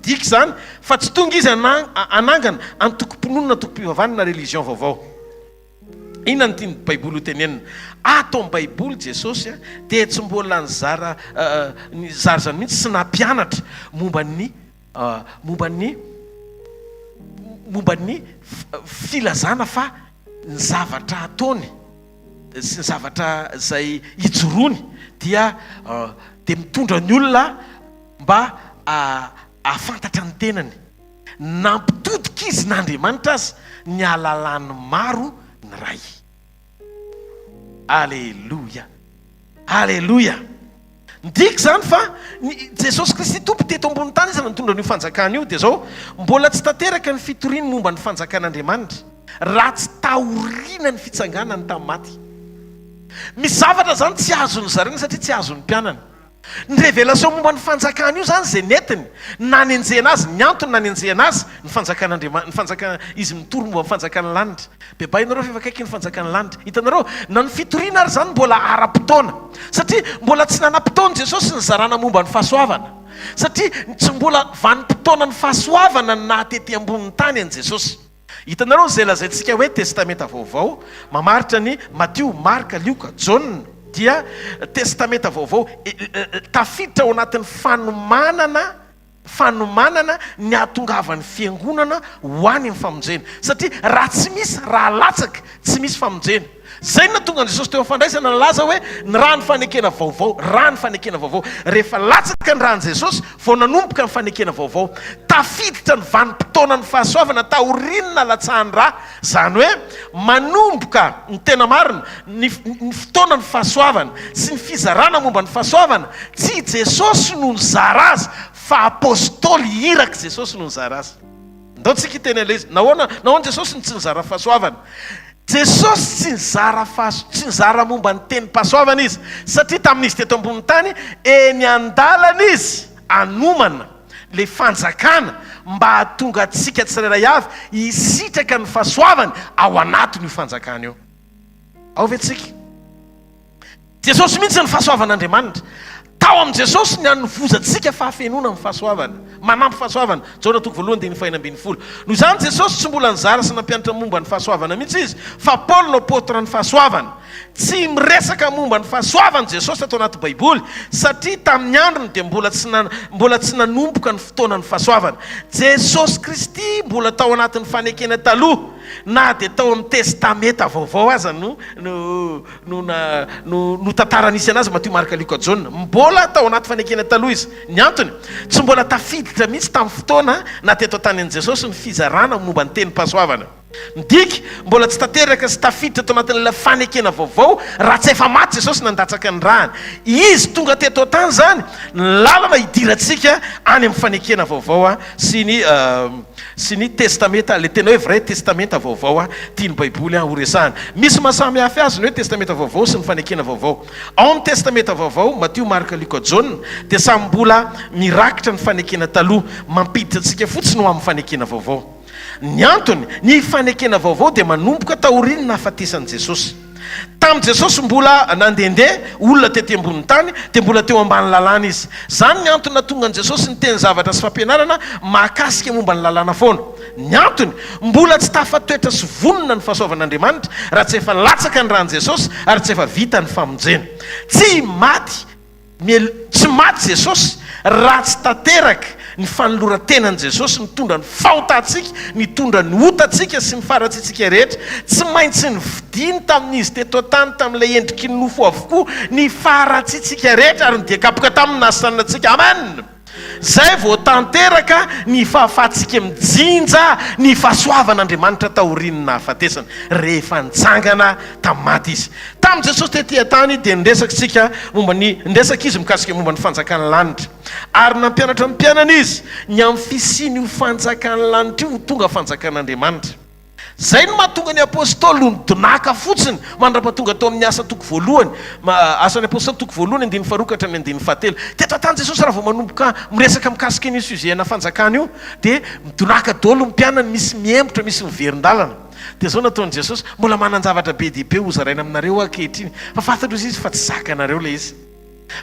diky zany fa tsy tonga izy anangana antokom-pinoana tokom-pivavahana religion vaovao. Inona ny tiany baiboly ho tenenina? Ato amin'ny baiboly Jesosy dia tsy mbola ny zary zany mihitsy sy nampianatra momba ny filazana fa ny zavatra ataony sy ny zavatra izay ijoroany dia mitondra ny olona mba afantatra ny tenany, nampitodika izy n'Andriamanitra azy ny alalany maro ny ray. Alleluia. Alleluia. Ndika zany fa Jesosy Kristy tompo teto ambony tany izy nitondra n'io fanjakana io dia zao mbola tsy tanteraka ny fitoriany momba ny fanjakan'Andriamanitra raha tsy tahoriana ny fitsanganany tamin'ny maty. Misy zavatra zany tsy azony zarena satria tsy azony mpianana. Ny révélation momba ny fanjakana io zany zay netiny nanenjehana azy, ny antony nanenjehana azy ny fanjakan'Andriamanitra, ny fanjakana izy mitory momba ny fanjakana lanitra. Bebainareo fa akaiky ny fanjakana lanitra. Hitanareo na ny fitoriana ary zany mbola ara-potoana satria mbola tsy nanam-potoana Jesosy ny zarana momba ny fahasoavana, satria tsy mbola vanim-potoana ny fahasoavana ny nahatety ambonin'ny tany an Jesosy. Hitanareo zay lazaintsika hoe testamenta vaovao mamaritra ny Matthieu, Marka, Luka, John dia testamenta vaovao tafiditra ao anatin'ny fanomanana ny ahatongavany fiangonana ho any amin'ny famonjena, satria raha tsy misy raha latsaka tsy misy famonjena. Zay natonga ny Jesosy teo fandraisana nalaza hoe ny raha ny fanekena vaovao, raha ny fanekena vaovao. Rehefa latsaka ny rahan Jesosy vao nanomboka ny fanekena vaovao, tafiditra ny vanim-potoana ny fahasoavana tahorinina latsahany raha, zany hoe manomboka ny tena marina ny fotoana ny fahasoavana sy ny fizarana momba ny fahasoavana. Tsy Jesosy no nizara azy fa apôstôly iraka Jesosy no nizara azy. Ndao tsika tena ilay izy nahoana Jesosy tsy nizara fahasoavana. Jesosy tsy nizara momba ny tenim-pahasoavana izy satria tamin'izy teto ambony tany eny an-dalana izy anomana le fanjakana mba hahatonga antsika tsirairay avy hisitraka ny fahasoavany ao anatin'io fanjakana io. Ao ve tsika? Jesosy mihitsy ny fahasoavan'Andriamanitra. Tao amin'ny Jesosy ny hanovozantsika fahafenona amin'ny fahasoavana, manampy fahasoavana. Jona toko voalohany dia ny faina ambin'ny folo. Noho izany Jesosy tsy mbola nizara sy nampianatra momba ny fahasoavana mihitsy izy, fa Paoly no apôtra ny fahasoavana. Tsy miresaka momba ny fahasoavana Jesosy atao anaty baiboly satria tamin'ny androny dia mbola tsy nanomboka ny fotoana ny fahasoavana. Jesosy Kristy mbola tao anatin'ny fanekena taloha na dia tao amin'ny testamenta vaovao aza no tantara nisy anazy Matthieu, Marka, Luka, John. Mbola tao anaty fanekena taloha izy. Ny antony tsy mbola tafiditra mihitsy tamin'ny fotoana na teto tany Jesosy ny fizarana momba ny tenim-pahasoavana. Ndiky mbola tsy tanteraka sy tafiditra tao anatin'ilay fanekena vaovao raha tsy efa maty Jesosy nandatsaka ny rahany. Izy tonga teto tany zany ny lalana hidirantsika any amin'ny fanekena vaovao sy ny testamenta, le tena hoe vrai testamenta vaovao tiany baiboly ho resahana. Misy mahasamy hafa azy ny hoe testamenta vaovao sy ny fanekena vaovao. Ao amin'ny testamenta vaovao Matthieu, Marka, Luka, John dia samy mbola mirakitra ny fanekena taloha, mampiditra antsika fotsiny ho amin'ny fanekena vaovao. Ny antony ny fanekena vaovao dia manomboka tahorin'ny nahafatesan'i Jesosy. Tamin'i Jesosy mbola nandehandeha olona tety ambony tany dia mbola teo ambany lalàna izy. Zany ny antony natonga ny Jesosy niteny zavatra sy fampianarana mahakasika momba ny lalàna foana. Ny antony mbola tsy tafatoetra sy vonona ny fahasoavan'Andriamanitra raha tsy efa latsaka ny rahan'i Jesosy ary tsy efa vita ny famonjena. Tsy maty Jesosy raha tsy tanteraka ny fanoloran-tenan'i Jesosy nitondra ny fahotantsika, nitondra ny otantsika sy ny farantsitsika rehetra. Tsy maintsy ny vidiny tamin'izy teto tany tamin'ilay endriky ny nofo avokoa ny farantsitsika rehetra ary ny diakapoka tamin'ny nasanantsika. Amen. Zay vao tanteraka ny fahafahantsika mijinja ny fahasoavan'Andriamanitra tahorin'ny nahafatesana rehefa nitsangana tamin'ny maty izy. Tamin'i Jesosy tetỳ tany dia nindresaka izy mikasika momba ny fanjakana lanitra ary nampianatra ny mpianana izy ny amin'ny fisian'io fanjakana lanitra io tonga fanjakan'Andriamanitra. zay no mahatonga ny apôstôly no donaka fotsiny mandrapatonga atao amin'ny asa toko voalohany asan'ny apôstôly toko voalohany andiny farokatra ny andiny fahatelo teto atany jesosy raha vao manomboka miresaka mikasika ny suzena fanjakany io dia midonaka daholo mpianany misy miembotra misy miverin-dalana dia zao nataony jesosy mbola manan-javatra be diibe hozaraina aminareo ankehitriny fa fantatra ozy izy fa tsy zakanareo le izy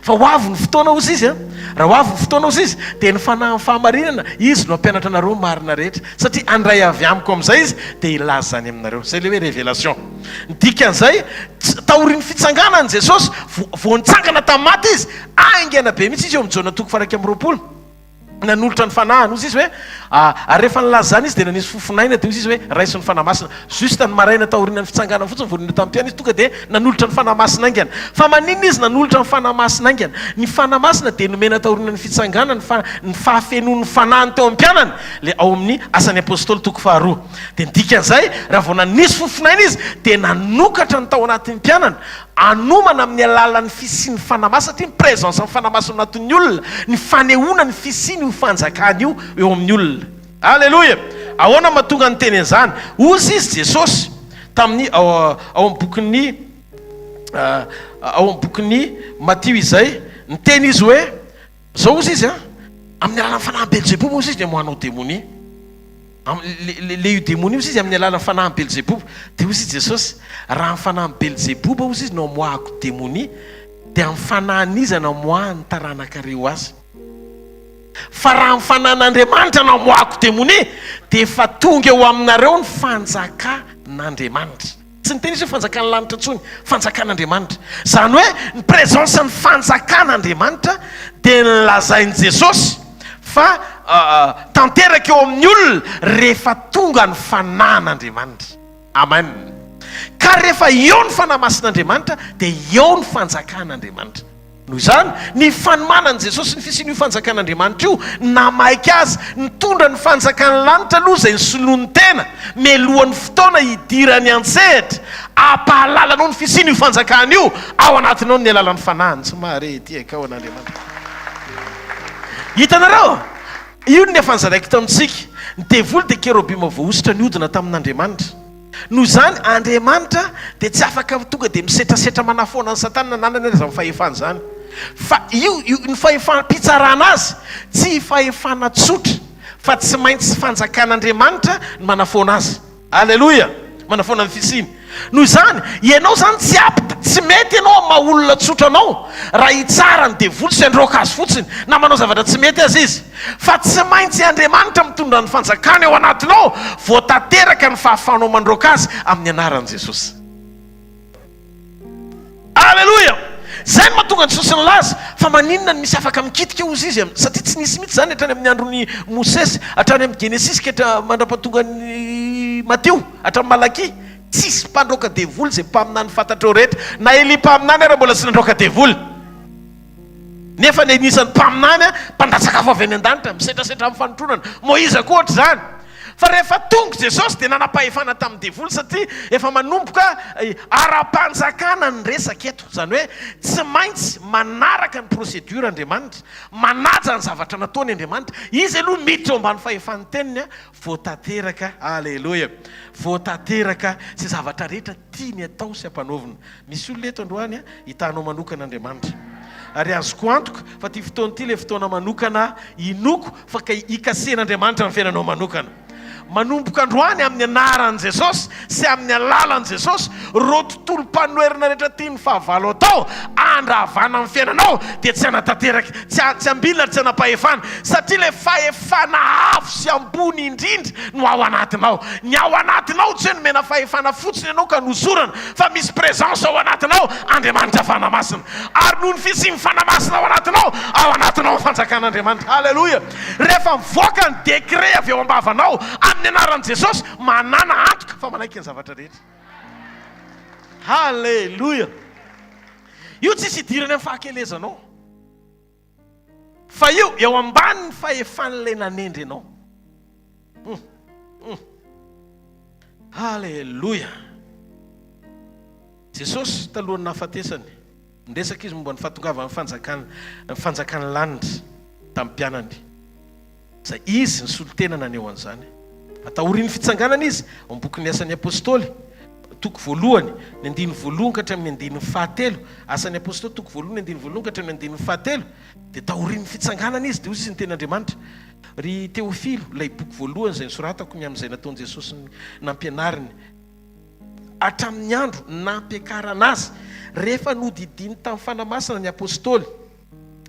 fa ho avy ny fotoana ozy izy raha ho avy ny fotoana ozy izy dia ny fanahy fahamarinana izy no ampianatra anareo marina rehetra satria andray avy amiko amin'izay izy dia ilaza zany aminareo zay le hoe révélation ny dikan'izay taorian'ny fitsanganany jesosy vo nitsangana tamin'ny maty izy aingana be mihitsy izy eo amin'ny jaona toko faraky amin'ny roapolo nanolotra ny fanahany ozy izy hoe rehefa nilazany izy dia nanisy fofinaina dia ozy izy hoe raisy ny fanahy masina juste ny maraina taorianany fitsanganana fotsiny vonina tamin'piana izy tonga dia nanolotra ny fanahy masina aingana fa maninona izy nanolotra ny fanahy masina aingana ny fanahy masina dia nomena taorianany fitsanganana ny fahafenon'ny fanahany teo am-pianany le ao amin'ny asan'ny apôstôly toko faharoa dia nidikan'izay raha vao nanisy fofinaina izy dia nanokatra ny tao anatin'ny mpianana anomana amin'ny alalan'ny fisiany fanamasina satria ny présence amin'ny fanamasina anatin'ny olona ny fanehoana ny fisiny io fanjakany io eo amin'ny olona alleloia ahoana mahatonga ny teny an'izany ozy izy jesosy tamin'ny ao amin'ny bokin'ny Matio izay ny teny izy hoe zao ozy izy amin'ny alalan'ny fanahy Belzeboba ozy izy dia moanao démonie le io démonie ozy izy amin'ny alalan'ny fanahy Belzeboba dia ozy izy jesosy raha amin'ny fanahy Belzeboba ozy izy no amoahako démonie dia amin'ny fanahyn'izy namoahany taranakareo azy fa raha amin'ny fanahin'Andriamanitra no amoahako démonie dia efa tonga eo aminareo ny fanjakan'Andriamanitra tsy ny teny izy hoe fanjakana lanitra ntsony fanjakan'Andriamanitra zany hoe ny présence ny fanjakan'Andriamanitra dia nilazain'i Jesosy fa tanteraka eo amin'ny olona rehefa tonga ny fanahin'Andriamanitra amen ka rehefa eo ny fanahy masin'Andriamanitra dia eo ny fanjakan'Andriamanitra noho izany ny fanomanan'i Jesosy ny fisiny io fanjakan'Andriamanitra io namaika azy nitondra ny fanjakan'ny lanitra aloha izay ny soloany tena melohan'ny fotoana hidirany an-tsehatra ampahalalanao ny fisiny io fanjakany io ao anatinao ny alalan'ny fanahiny tsy mahare tiaka ao an'Andriamanitra hitanareo io ny efa nizaraiko tamintsika ny devoly dia kerobima voahositra niodina tamin'Andriamanitra noho izany Andriamanitra dia tsy afaka tonga dia misetrasetra manafoana ny satana nanana izy amin'ny fahefana zany fa io ny fahefana-pitsarana azy tsy fahefana tsotra fa tsy maintsy fanjakan'Andriamanitra ny manafoana azy alleloia manafoana ny fisiny noho izany ianao zany tsy mety ianao maha olona tsotra anao raha hitsara ny devoly sy androaka azy fotsiny na manao zavatra tsy mety azy izy fa tsy maintsy Andriamanitra mitondra ny fanjakana eo anatinao voatanteraka ny fahafanao mandroaka azy amin'ny anaran'i Jesosy alleloia zay no mahatonga ny Jesosy nilaza fa maninona ny misy afaka mikitika ozy izy satria tsy nisy mihitsy zany hatrany amin'ny androny Mosesy hatrany amin'ny Genesis ka mandrapatonga ny Matio hatrany Malaki tsisy mpandroaka devoly zay mpaminany fantatreo rehetra na Eli mpaminany raha mbola tsy nandroaka devoly nefa ny anisan'ny mpaminany mpandatsakafo avy any an-danitra misetrasetra amin'ny fanotronana Moïse koa ohatra zany fa rehefa tonga Jesosy dia nanam-pahefana tamin'ny devoly satria efa manomboka ara-panjakana ny resaka eto zany hoe tsy maintsy manaraka ny procédure Andriamanitra manaja ny zavatra nataony Andriamanitra izy aloha miditra eo ambany fahefany teniny voatanteraka alleloia voatanteraka sy zavatra rehetra tiany atao sy ampanaovina misy olona eto androany hitanao manokana Andriamanitra ary azoko antoka fa ty fotoana ity le fotoana manokana inoko fa ka ikasen'Andriamanitra ny fiainanao manokana manomboka androany amin'ny anaran'i Jesosy sy amin'ny alalan'i Jesosy ro tontolo mpanoherina rehetra tiany fahavalo atao andravana amin'ny fiainanao dia tsy anatanteraka tsy ambilina tsy anapahefana satria le fahefana avo sy ambony indrindra no ao anatinao ny ao anatinao tsy hoe nomena fahefana fotsiny ianao ka nosorana fa misy présence ao anatinao Andriamanitra fanamasina ary noho ny fisiny fanamasina ao anatinao fanjakan'Andriamanitra alleloia rehefa mivoaka ny décret avy eo ambavanao amin'ny anaran'i Jesosy manana antoka fa manaiky ny zavatra rehetra halleloia io tsisy hidirany amin'ny fahakelezanao fa io eo ambany ny fahefan'ilay nanendry ianao halleloia Jesosy talohany nahafatesany niresaka izy momba ny fahatongavana ny fanjakany lanitra tamin'ny mpianany zay izy ny solotena naneo an'izany atahorian'ny fitsanganana izy bokyny asan'ny apôstôly toko voalohany ny andiny voalohany ka hatramin'ny andiny fahatelo asan'ny apôstôly toko voalohany andiny voalohany ka hatramin'ny andiny fahatelo dia tahorian'ny fitsanganana izy dia ozy izy ny ten'Andriamanitra. Ry Teofilo ilay boky voalohany izay nisoratako ny amin'izay nataon'i Jesosy nampianariny hatramin'ny andro nampiakarana azy rehefa nodidiny tamin'ny fanamasana ny apôstôly,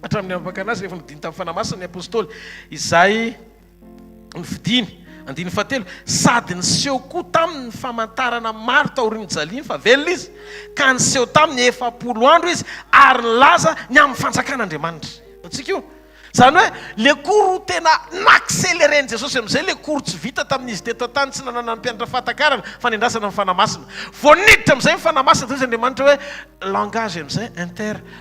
hatramin'ny nampiakarana azy rehefa nodidiny tamin'ny fanamasana ny apôstôly, izay nividiny andiny fahatelo sady niseho koa taminy famantarana maro taorian'ny jaliny fa velona izy ka niseho tamin'ny 400 andro izy ary nilaza ny amin'ny fanjakan'Andriamanitra. Atsika io zany hoe le koro tena nakseleren'i Jesosy amin'izay le koro tsy vita tamin'izy teto tany tsy nanana mpianatra fahatakarana fa nendrasana amin'ny fanamasina voaniditra amin'izay fanamasina toy izy Andriamanitra hoe langage amin'izay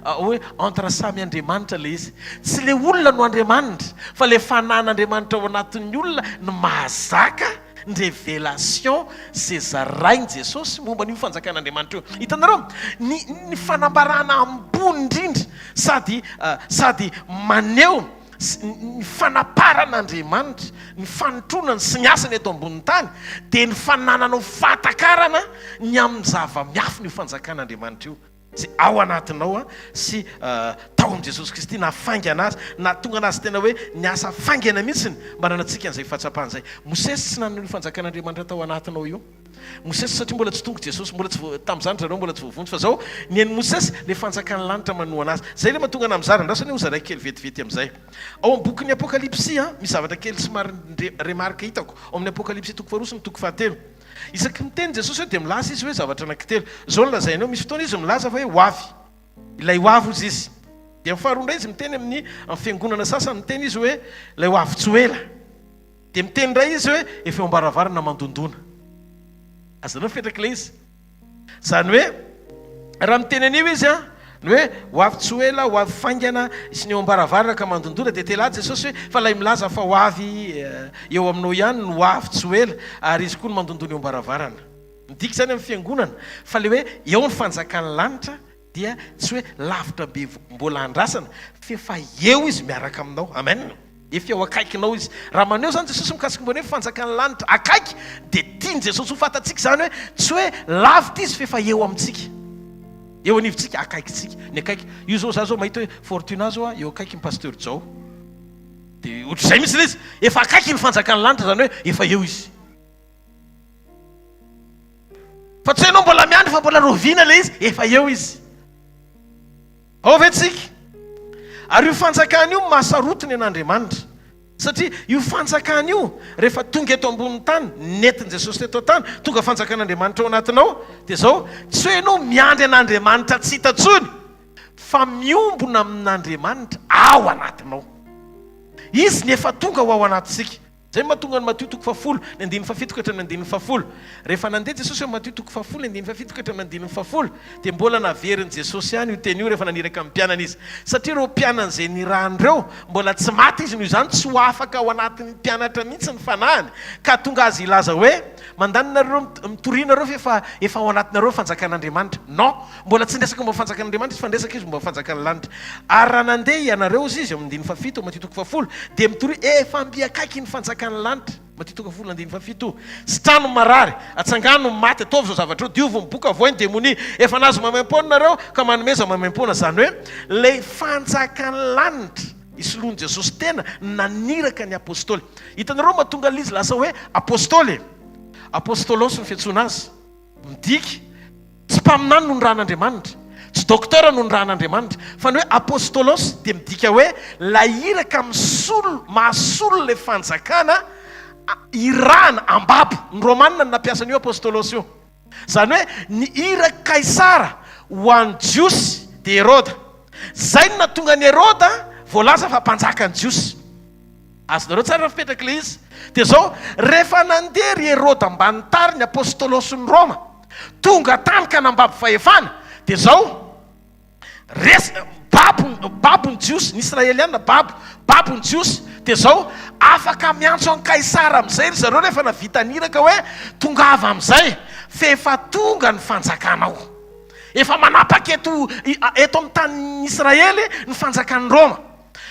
hoe entre samy Andriamanitra le izy, tsy le olona no Andriamanitra fa le fanan'Andriamanitra ao anatin'ny olona no mahazaka ny révélation zay zarainy Jesosy momba n'io fanjakan'Andriamanitra io. Hitanareo ny fanambarana ambony indrindra sady maneho ny fanaparan'Andriamanitra, ny fanotronany sy ny asany eto ambony tany dia ny fananana fahatakarana ny amin'ny zava-miafy n'io fanjakan'Andriamanitra io sy ao anatinao sy tao amin'i Jesosy Kristy nahafaingana azy na tonga anazy tena hoe ny asa faingana mihitsiny mba nanantsika an'izay fahatsapana izay. Mosesy tsy nanana io fanjakan'Andriamanitra tao anatinao io. Mosesy satria mbola tsy tonga Jesosy, mbola tsy tamin'izany zareo mbola tsy voavonjy fa zao ny an'ny Mosesy le fanjakan'ny lanitra manohana azy. Zay le mahatonga ana mizara andrasany ho zaray kely vetivety amin'izay. Ao amin'ny bokin'ny Apokalipsy misy zavatra kely somary remarque hitako ao amin'ny Apokalipsy toko faharoa sy ny toko fahatelo. Isaky miteny Jesosy hoe dia milaza izy hoe zavatra anankitelo. Zao nolazainao misy fotoana izy milaza fa hoe hoavy, ilay hoavy ozy izy. Dia amin'ny faharoa indray izy miteny amin'ny fiangonana sasany miteny izy hoe ilay hoavy tsy ho ela. Dia miteny indray izy hoe efa eo ambaravarana mandondona. Azanao fetraka ilay izy. Zany hoe raha miteny an'io izy ny hoe hoavy tsy ho ela, hoavy faingana sy ny eo ambaravarana ka mandondona dia tela Jesosy hoe fa ilay milaza fa hoavy eo aminao ihany no hoavy tsy ho ela ary izy koa no mandondona eo ambaravarana. Midika zany amin'ny fiangonana fa le hoe eo ny fanjakan'ny lanitra dia tsy hoe lavitra be mbola andrasana fa efa eo izy miaraka aminao. Amen. Efa eo akaikinao izy. Raha maneho zany Jesosy mikasika mbona hoe fanjakan'ny lanitra akaiky dia tiany Jesosy ho fantatsika zany hoe tsy hoe lavitra izy fa efa eo amintsika. Eo anivontsika akaikitsika ny akaiky. Io zao za zao mahita hoe fortuna zao eo akaiky ny pasteur Jao. Dia ohatr'izay mihitsy izy efa akaiky ny fanjakan'ny lanitra zany hoe efa eo izy. Fa tsy hainao mbola miandry fa mbola roviana le izy efa eo izy. Ao vetsika. Ary io fanjakany io mahasarotiny an'Andriamanitra satria io fanjakany io rehefa tonga eto ambony tany nentin' Jesosy teto tany tonga fanjakan'Andriamanitra ao anatinao dia zao tsy hoe ianao miandry an'Andriamanitra tsy hita tsony fa miombona amin'Andriamanitra ao anatinao. Izy ny efa tonga ao anatsika. Zay mahatonga ny Matio toko 10 ny andiny fafito ka hatramin'ny andiny 10. Rehefa nandeha Jesosy ao Matio toko 10 ny andiny fafito ka hatramin'ny andiny 10 dia mbola naveriny Jesosy ihany io teny io rehefa naniraka amin'ny mpianana izy. Satria ireo mpianana izay nirahan'ireo mbola tsy maty izy noho izany tsy ho afaka ao anatin'ny mpianatra mihitsy ny fanahany ka tonga azy ilaza hoe mandanonareo mitorianareo fa efa ao anatinareo fanjakan'Andriamanitra. Non, mbola tsy ndresaka momba fanjakan'Andriamanitra izy fa ndresaka izy momba fanjakan'ny lanitra. Ary raha nandeha ianareo izy amin'ny andiny fafito Matio toko 10 dia mitory efa mbiakaiky ny fanjakan'ny lanitra. Matio toko 10 andiny fafito. Sy trano marary atsangano maty ataovy zao zavatra diovy miboka voainy démonie efa nazo mamaimpona nareo ka manomeza mamaimpona. Zany hoe le fanjakan'ny lanitra isoloany Jesosy tena naniraka ny apôstôly. Hitanareo mahatonga izy lasa hoe apôstôly, apôstôlos ny fiantsoana azy. Midika tsy mpaminany no ny rahan'Andriamanitra, tsy docteur no ny rahan'Andriamanitra fa ny hoe apôstôlos dia midika hoe lahiraka mahasolo le fanjakana irahana ambabo. Ny romanina no nampiasa an'io apôstôlos io. Zany hoe ny iraka Kaisara ho an'ny Jiosy dia Herôda. Zay no natonga ny Herôda voalaza fa mpanjaka ny Jiosy. Azonareo tsara fipetraka le izy. Dia zao rehefa nandeha ry Herôda mba nitary ny apôstôlos ny Roma tonga tany ka nambabo fahefana dia zao babony Jiosy ny Israeliana babony Jiosy dia zao afaka miantso an Kaisara amin'izay ry zareo rehefa navita niraka hoe tongava amin'izay fa efa tonga ny fanjakanao. Efa manapaka eto amin'ny tany Israely ny fanjakan'ny Roma.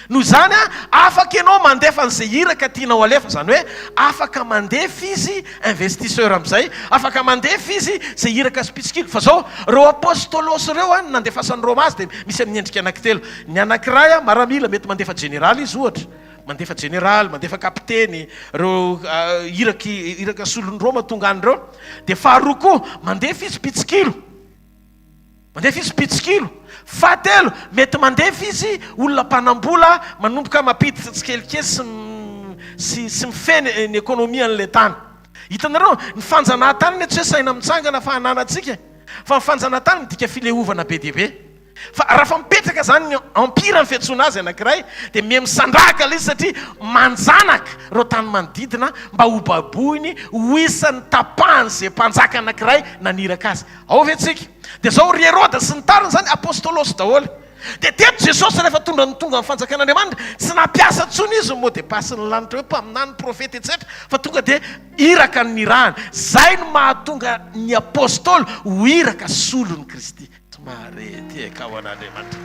noho izany afaka ianao mandefa n'izay iraka tianao alefa, zany hoe afaka mandefa izy investisseur amin'izay, afaka mandefa izy zay iraka spitsikilo. Fa zao reo apôstôlosy reo nandefasany Roma azy dia misy amin'ny endrika anankitelo. Ny anankiray maramila mety mandefa général izy ohatra, mandefa général, mandefa kapiteny, reo iraka solon'ny Roma tonga any reo. Dia faharoa koa mandefa izy pitsikilo, mandefa izy pitsikilo. Fahatelo mety mandefa izy olona mpanambola manomboka mampiditra tsikelikely sy mifeny ny ekônomia an'ilay tany. Hitanareo ny fanjanahantany ny tsy hoe saina mitsangana fa hananantsika, fa ny fanjanahantany midika filehovana be dia be. Fa raha fa mipetraka zany ny empire ny fiantsoana azy anankiray dia misandraka ilay izy satria manjanaka reo tany manodidina mba ho baboiny ho isan'ny tapahany zay mpanjaka anankiray naniraka azy. Ao ve tsika? Dia zao ry Herode sy ny tariny zany apôstôlosy daholo. Dia teto Jesosy rehefa tonga amin'ny fanjakan'Andriamanitra tsy nampiasa tsony izy mot de passe ny lanitra hoe mpaminany profeta etsetra, fa tonga dia iraka ny nirahany. Zay no mahatonga ny apôstôly ho iraka solon'ny Kristy. Marety ao an'Andriamanitra.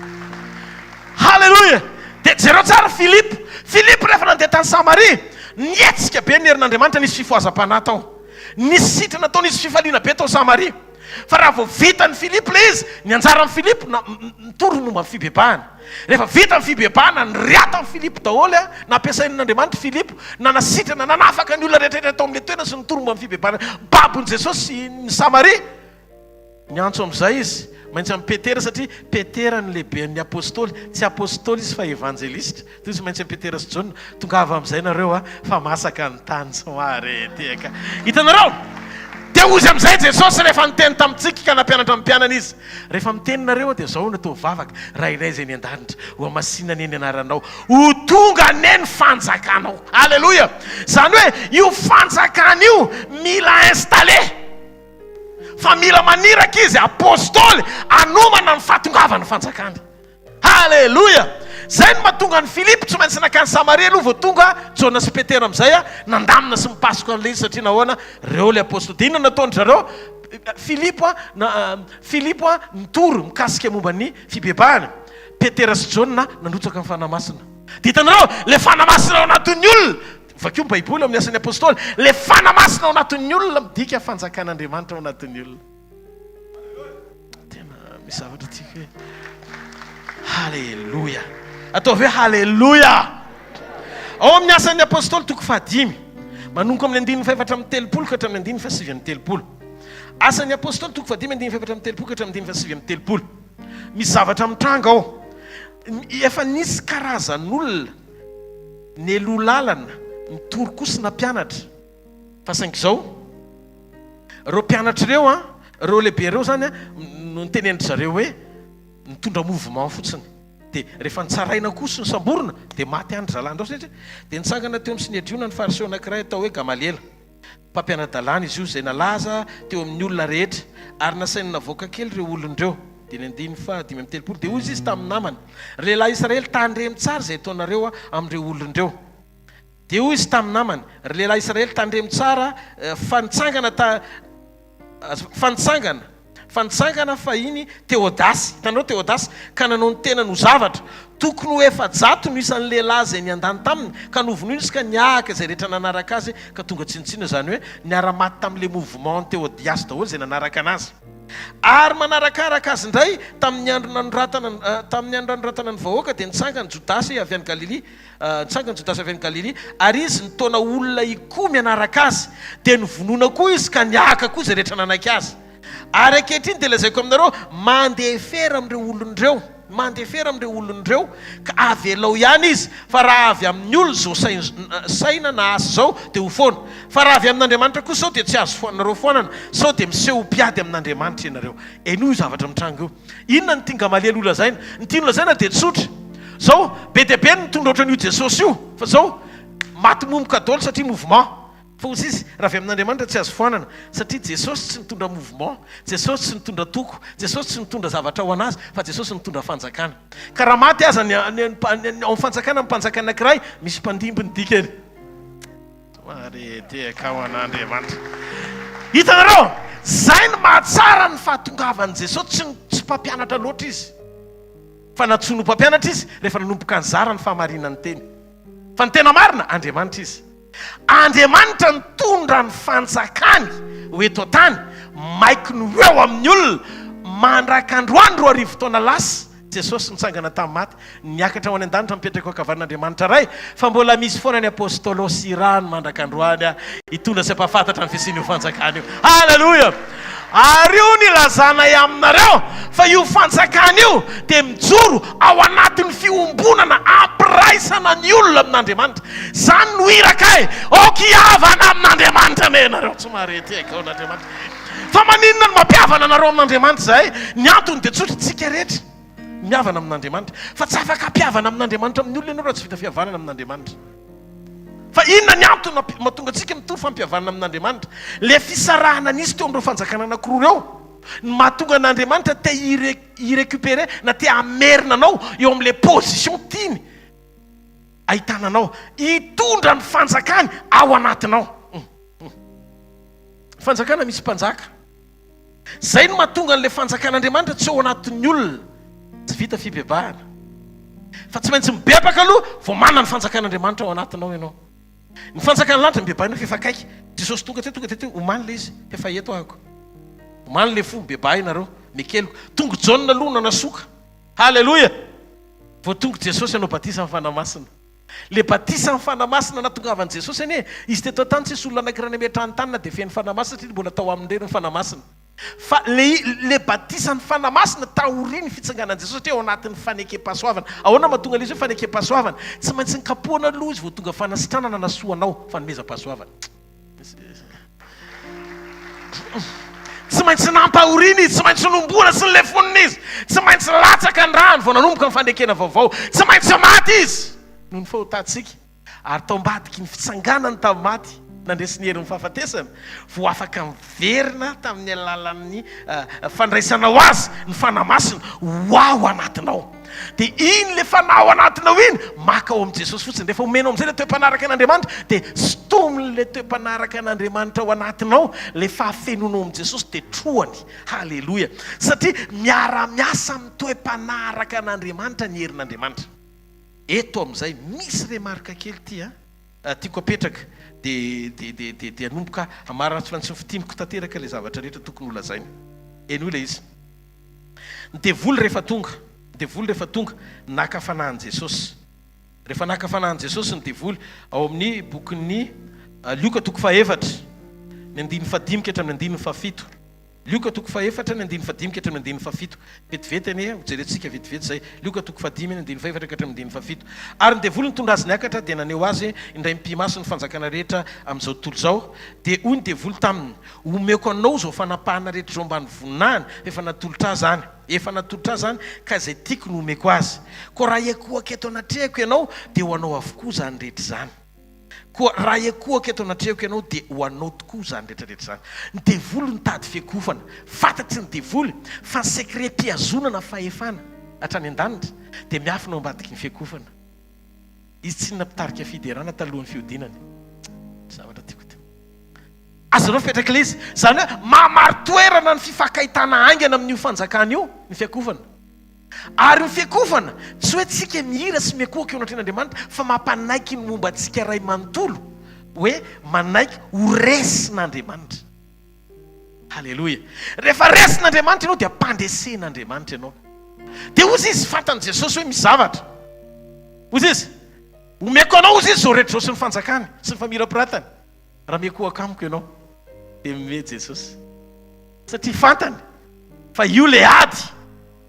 Halleluja. Dia jereo tsara Filipo rehefa nandeha tany Samaria, nietsika be ny herin'Andriamanitra, nisy fifohazam-panahy tao, nisy sitrana tao, nisy fifaliana be tao Samaria. Fa raha vao vita ny Filipo le izy, ny anjaran'ny Filipo nitoro momba ny fibebahana. Rehefa vita ny fibebahana, nyriata ny Filipo daholo nampiasain'Andriamanitra Filipo, nanasitrana nanafaka ny olona rehetrarehetra tao amin'ilay toerana sy nitoro momba ny fibebahana. Babon'i Jesosy ny Samaria. Nyantso amin'izay izy maintsy amin'ny Petera, satria Petera ny lehiben'ny apôstôly, tsy apôstôly izy fa evanjelista. Toy izy maintsy amin'ny Petera sy Jaona. Tongava amin'izay nareo fa masaka ny tany soareteka. Hitanareo? Dia ozy amin'izay Jesosy rehefa niteny tamintsika ka nampianatra amin'ny mpianana izy. Rehefa miteninareo dia zao natao vavaka, raha iray izay ny an-danitra ho amasina ny anaranao, ho tonga ny fanjakanao. Alleluia. Zany hoe io fanjakana io mila installé, fa mila maniraka izy apôstôly anomana ny fahatongavana fanjakana. Halleluja. Zay no mahatonga ny Filipo tsy maintsy nakany Samaria aloha vao tonga Jaona sy Petera amin'izay nandamina sy mipasoko an'ilay izy, satria nahoana reo le apôstôly. Dia inona nataony zareo? Filipo nitoro mikasika momba ny fibebahana. Petera sy Jaona nanotsaka ny fanamasina. Dia hitanareo le fanamasina ao anatin'ny olona, vakio ny Baiboly amin'ny asan'ny apôstôly, le fanamasina ao anatin'ny olona midika fanjakan'Andriamanitra ao anatin'ny olona. Tena misy zavatra tika hoe halleluja. Ataovy hoe halleluja. Ao amin'ny asan'ny apôstôly toko 5 manomboka amin'ny 5:7 ka hatramin'ny 5:7. Asan'ny apôstôly toko 5 5:7 ka hatramin'ny 5:7. Misy zavatra mitranga ao. Efa nisy karazan'olona nelo lalana nitory kosina mpianatra. Fa saingy izao reo mpianatra reo reo lehibe reo zany no nitenenitra zareo hoe nitondra mouvement fotsiny. Dia rehefa nitsaraina kosa ny samborona dia maty andry zalany reo satria. Dia nitsangana teo amin'ny Sinedriona ny fariseo anankiray atao hoe Gamaliela, mpampianadalàna izy io, zay nalaza teo amin'ny olona rehetra ary nasainy navoaka kely reo olon'ireo. Dia ny 5:7 dia hoy izy tamin'ny namany, ry lehilahy Israely tandremo tsara zay ataonareo amin'ireo olon'ireo. Dia hoy izy tamin'ny namany, ry lehilahy Israely tandremo tsara fanitsangana fa iny Teodasy, hitanareo Teodasy, ka nanao ny tena no zavatra tokony ho efa-jato no isan'ny lehilahy zay niandany taminy, ka novono izy ka niahaka izay rehetra nanaraka azy ka tonga tsinitsina, zany hoe niara-maty tamin'ilay mouvement Teodiasy daholo zay nanaraka anazy. Ary manarakaraka azy indray tamin'ny andro nanoratana ny vahoaka dia nitsangany Jodasy avy any Galili, ary izy nitaona olona ikomy anaraka azy, dia nivonona koa izy ka niahaka koa izay rehetra nanaiky azy. Ary ankehitriny dia lazaiko aminareo mandefera amin'ireo olon'ireo ka avelao ihany izy, fa raha avy amin'ny olona zao saina na asa zao dia ho foana, fa raha avy amin'Andriamanitra kosa sao dia tsy azo foanareo foanana, sao dia miseho mpiady amin'Andriamanitra ianareo. Eno zavatra mitranga io. Inona ny tia Gamaliela olazaina? Ny tia olazaina dia tsotra. Zao be dia be nitondra ohatran'io Jesosy io, fa zao maty momboka daholo satria mouvement. Fa ozy izy raha avy amin'Andriamanitra tsy azo foanana, satria Jesosy tsy nitondra mouvement, Jesosy tsy nitondra toko, Jesosy tsy nitondra zavatra ho anazy, fa Jesosy nitondra fanjakana. Ka raha maty aza ao fanjakana mpanjaka anankiray, misy mpandimbiny dikany. Mareteka ho an'Andriamanitra. Hitanareo, zay no mahatsara ny fahatongavan'i Jesosy, tsy mpampianatra loatra izy. fa natsono mpampianatra izy rehefa nanomboka ny zara ny fahamarinany teny fa ny tena marina Andriamanitra izy. Andriamanitra nitondra ny fanjakany hoeto tany maiky ny eo amin'ny olona mandraka androany 2 arivo taona lasa. Jesosy nitsangana tamin'ny maty niakatra ho any an-danitra mipetraka kavan'Andriamanitra ray fa mbola misy foana ny apôstôly Sirano mandraka androany hitondra sy ampafantatra ny fisian'io fanjakany io. Halleluja. Ary io nilazana aminareo fa io fanjakany io dia mijoro ao anatin'ny fiombonana ampiraisana ny olona amin'Andriamanitra. Zany no iraka kiavana amin'Andriamanitra ne nareo tsy marety ao n'Andriamanitra. Fa maninona no mampiavana anareo amin'Andriamanitra zay? Ny antony dia tsotra tsika rehetra miavana amin'Andriamanitra fa tsy afaka ampiavana amin'Andriamanitra amin'ny olona ianao raha tsy vita fihavanana amin'Andriamanitra. Fa inona ny antony mahatonga antsika mitovy fampihavanana amin'Andriamanitra? Le fisarahana nisy teo amin'ireo fanjakana anankiroa reo ny mahatonga n'Andriamanitra te irécupérer na te amerina anao eo amin'le position tiany ahitana anao, hitondra ny fanjakany ao anatinao. Fanjakana misy mpanjaka, zay no mahatonga an'le fanjakan'Andriamanitra tsy ao anatin'ny olona tsy vita fibebahana fa tsy maintsy mibebaka aloha vao manana ny fanjakan'Andriamanitra ao anatinao ianao. Ny fanjakana lanitra mibebahinao fefakaiky. Jesosy tonga teo omaly le izy efa eto ahako omaly le fo mibebahinareo mekeloko tonga Jaune aloha nanasoka. Halleluja. Vao tonga Jesosy anao batisa amin'ny fanamasina. Le batisa amin'ny fanamasina natongavan'i Jesosy anie izy teto tany tsy olona anankiray metrany tanina dia feny fanamasina satria mbola tao amin'ny reny fanamasina. Fa le batisa ny fanamasina taoriny fitsanganan'i Jesosy satria ao anatin'ny fanekem-pahasoavana. Ahoana mahatonga le izy hoe fanekem-pahasoavana? Tsy maintsy nikapohana aloha izy vao tonga fanasitrana nanasoanao fanomezam-pahasoavana. Tsy maintsy nampahoriny izy, tsy maintsy nombona sy nyle foniny izy, tsy maintsy latsaka ny rano vao nanomboka ny fanekena vaovao, tsy maintsy maty izy noho ny fahotantsika. Ary tao ambadiky ny fitsanganany tamin'ny maty nandresy ny herin'ny fahafatesana vao afaka miverina tamin'ny alalan'ny fandraisana ho azy ny fanamasina ho ao anatinao. Dia iny le fanao anatinao iny maka ao amin'i Jesosy fotsiny. Rehefa omenao amin'izay le toe-panaraka an'Andriamanitra dia sotominy le toe-panaraka an'Andriamanitra ao anatinao. Le fahafenonao amin'i Jesosy dia troany. Halleluja. Satria miara-miasa amin'ny toe-panaraka an'Andriamanitra ny herin'Andriamanitra. Eto amin'izay misy remarika kely ty tiako apetraka dia anomboka hamarana tsy fantsy fitiniko tanteraka le zavatra rehetra tokony holazaina. Eno ilay izy. Ny devoly rehefa tonga naka fanahan'i Jesosy. Rehefa naka fanahan'i Jesosy ny devoly ao amin'ny bokin'ny Luka 4 ny 15 hatramin'ny 17. Luka 4 ny 15 hatramin'ny 17. Vetivety anie hojerentsika vetivety zay. Luka 4 ny 15 hatramin'ny 17. Ary ny devoly nitondra azy niakatra dia naneo azy indray mpimaso ny fanjakana rehetra amin'izao tontolo izao. Dia hoy ny devoly taminy, omeko anao zao fanapahana rehetra zao ambany voninahiny efa natolotra zany. Efa natolotra zany ka zay tiako no omeko azy. Ko raha ekoaka eto anatrehako ianao dia ho anao avokoa zany rehetra zany. Koa raha ekoaka eto anatrehako ianao dia ho anao tokoa zany rehetrarehetra zany. Ny devoly nitady fiakofana. Fantatry ny devoly fa ny sekret mpiazonana fahefana hatrany an-danitra dia miafina ao ambadiky ny fiakofana. Izy tsy nampitarika fiderana talohan'ny fiodinany. Zavatra tiako teo. Azonao fipetraka ilay izy. Zany hoe mamaritoerana ny fifankahitana aingana amin'io fanjakana io ny fiakofana. Ary ny fiakofana tsy hoe tsika mihira sy miakoaka eo anatren'Andriamanitra fa mampanaiky ny momba antsika ray manontolo hoe manaiky ho resin'Andriamanitra. Halleluja. Rehefa resin'Andriamanitra ianao dia mpandesen'Andriamanitra ianao. Dia ozy izy fantan'i Jesosy hoe misy zavatra. Ozy izy omeko anao ozy izy zao rehetra zao sy ny fanjakany sy ny famirapiratany. Raha miakoaka amiko ianao dia mime Jesosy. Satria fantany fa io le ady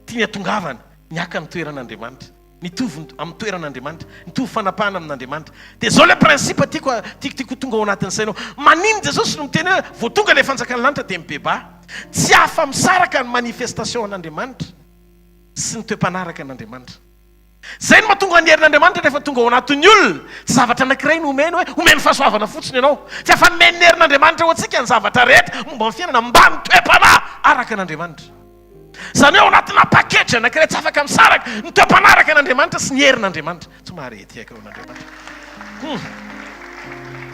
tiany atongavana niaka amin'ny toeran'Andriamanitra, nitovy amin'ny toeran'Andriamanitra, nitovy fanapahana amin'Andriamanitra. Dia zao le prinsipa tiako tonga ao anatin'ny sainao. Manino Jesosy no miteny hoe vao tonga le fanjakana lanitra dia mibeba. Tsy hafa misaraka ny manifestation an'Andriamanitra sy ny toe-panaraka an'Andriamanitra. Zay no mahatonga ny herin'Andriamanitra rehefa tonga ao anatin'ny olona. Tsy zavatra anankiray no omeny hoe omeny fahasoavana fotsiny ianao. Tsy hafa nomeny ny herin'Andriamanitra ho antsika ny zavatra rehetra momba ny fiainana mba ny toe-panaraka an'Andriamanitra. Zany hoe ao anatina paketra anankiray tsy afaka misaraka ny toe-panaraka an'Andriamanitra sy ny herin'Andriamanitra. Tsy maharety aika ao an'Andriamanitra.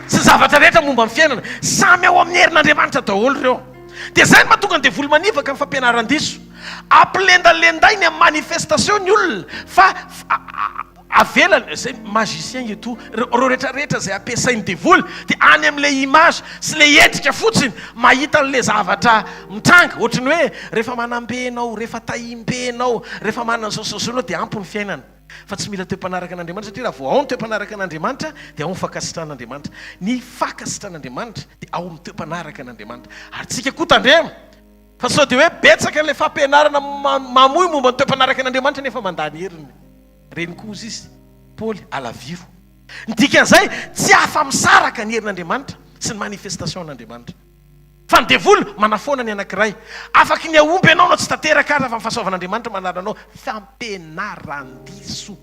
Sy zavatra rehetra momba ny fiainana samy ao amin'ny herin'Andriamanitra daholo ireo. Dia zay no mahatonga ny devoly manivaka amin'ny fampianaran-diso. Ampilendalendainy amin'ny manifestation ny olona fa avelany zay magicien eto reo rehetrarehetra zay ampiasainy devoly dia any amin'ilay image sy le endrika fotsiny mahita n'le zavatra mitranga ohatrany hoe rehefa manambenao rehefa taimbenao rehefa manan'zaosozonao dia ampy ny fiainana fa tsy mila toe-panaraka an'Andriamanitra satria raha vao ao ny toe-panaraka an'Andriamanitra dia ao ny fankasitran'Andriamanitra ny fankasitran'Andriamanitra dia ao amin'ny toe-panaraka an'Andriamanitra ary tsika koa tandrema fa sao dia hoe betsaka ilay fampianarana mamoy momba ny toe-panaraka an'Andriamanitra nefa mandany heriny reny koa izy Paoly alaviro ny dikan'izay tsy afa misaraka ny herin'Andriamanitra sy ny manifestation an'Andriamanitra fa ny devoly manafoana ny anankiray afaka ny aomby ianao no tsy tanteraka azy fa fahasoavan'Andriamanitra manaranao fampianaran-diso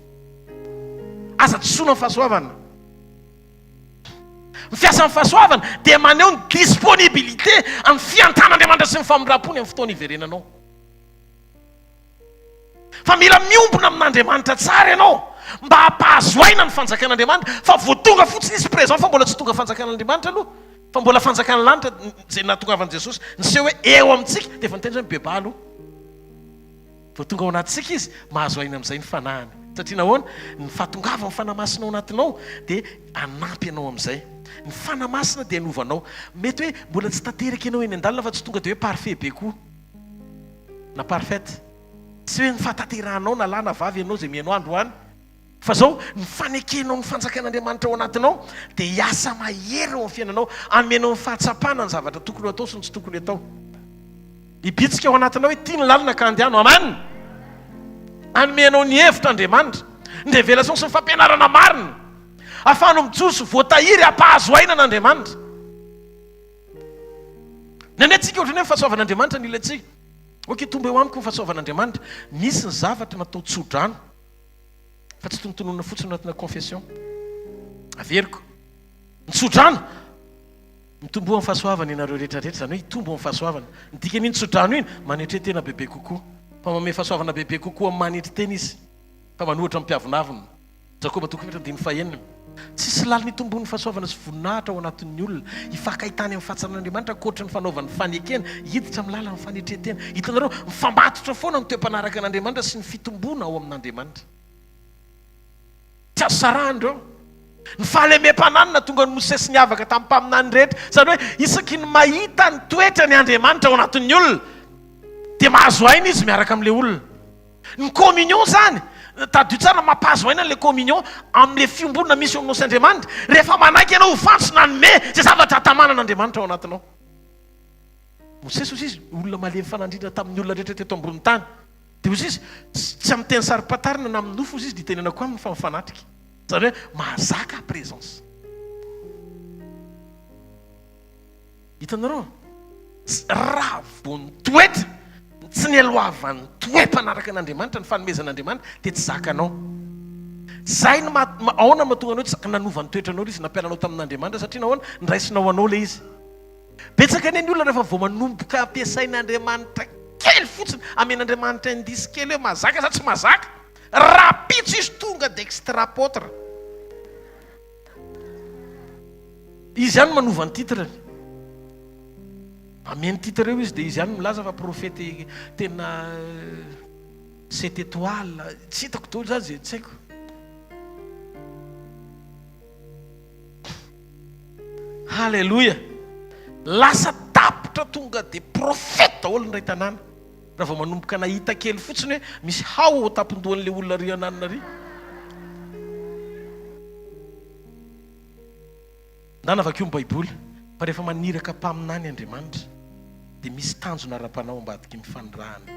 aza tsoina ny fahasoavana mifiasa amin'ny fahasoavana dia maneho ny disponibilité amin'ny fiantan'Andriamanitra sy ny famindram-pony amin'ny fotoana iverenanao fa mila miombona amin'Andriamanitra tsara ianao mba hampahazoaina ny fanjakan'Andriamanitra fa vao tonga fotsiny izy présent fa mbola tsy tonga fanjakan'Andriamanitra aloha fa mbola fanjakan'ny lanitra zay nahatongavan'i Jesosy niseho hoe eo amintsika dia efa nitendry hoe beba aloha vao tonga ao anatintsika izy mahazo aina amin'izay ny fanahany satria nahoana ny fahatongava ny fanamasinao anatinao dia anampy ianao amin'izay ny fanamasina dia anovanao mety hoe mbola tsy tanteraka ianao eny an-dalana fa tsy tonga dia hoe parfait be koa na parfaite tsy hoe ny fahataterahanao na lahy na vavy ianao zay mianao androany fa zao ny fanekenao ny fanjakan'Andriamanitra ao anatinao dia hiasa mahery eo amin'ny fiainanao anomenao ny fahatsapana ny zavatra tokony atao sy ny tsy tokony atao hibitsika ao anatinao hoe tia ny lalina ka andiano amen anomenao ny hevitr'Andriamanitra ny révélation sy ny fampianarana marina ahafahanao mijotso voatahiry hampahazoaina an'Andriamanitra ny anetsika ohatrany hoe fahasoavan'Andriamanitra ny ilatsika oke tomba eo amiko ny fahasoavan'Andriamanitra misy ny zavatra natao tsodrano fa tsy tonontonona fotsiny anatina confession averiko nitsodrano mitombo amin'ny fahasoavana ianareo rehetrarehetra zany hoe hitombo amin'ny fahasoavana ny dikany iny tsodrano iny manetry tena bebe kokoa fa manome fahasoavana bebe kokoa amin'ny manetry tena izy fa manohatra amin'ny mpiavonavina Jakoba toko fitra dimy fahenina tsisy lala nitombon'ny fahasoavana sy voninahitra ao anatin'ny olona hifankahitany amin'ny fahatsara'Andriamanitra koatra ny fanaovany fanekena hiditra amin'ny lala ny fanetretena hitanareo mifambatotra foana ny toe-panaraka an'Andriamanitra sy ny fitombona ao amin'Andriamanitra tsy azo sarandreo ny fahalemem-pananina tonga ny Mosesy niavaka tamin'ny mpaminany rehetra zany hoe isaky ny mahita ny toetra ny Andriamanitra ao anatin'ny olona dia mahazo aina izy miaraka amin'ilay olona ny communion zany tadio tsara mampahazo aina n'ilay communion amin'ilay fiombonana misy aminao sy Andriamanitra rehefa manaiky ianao ho fantsona nome zay zavatra hatamanan'Andriamanitra ao anatinao Mosesy ozy izy olona malemy fanandrina tamin'ny olona rehetra teto ambony tany dia ozy izy tsy amin'ny teny sary-patarina na amin'ny nofo ozy izy dia tenenako aminy fa mifanatrika zany hoe mahazaka présence hitanareo raha vao nytoetra tsy ny alohavan'ny toe-panaraka an'Andriamanitra ny fanomezan'Andriamanitra dia tsy zakanao zay ny aona mahatonga anao tsy zaka nanovan'ny toetranao izy nampialanao tamin'Andriamanitra satria nahoana nyraisinao anao le izy betsaka ny olona rehefa vao manomboka ampiasain'Andriamanitra kely fotsiny amen'Andriamanitra indisy kely hoe mazaka sa tsy mazaka rapitso izy tonga d'extrapotre izy ihany manova ny titrany ameny titre eo izy dia izy ihany milaza fa profety tena 7 étoiles tsy hitako daholo zany zay tsy haiko halleloia lasa tapitra tonga dia profety daholo ny ray tanàna raha vao manomboka nahita kely fotsiny hoe misy hao ao tapindohan'ilay olona ry ananina ry ndana vakeo ny baiboly fa rehefa maniraka mpaminany Andriamanitra dia misy tanjona ara-panao ambadiky mifanirahana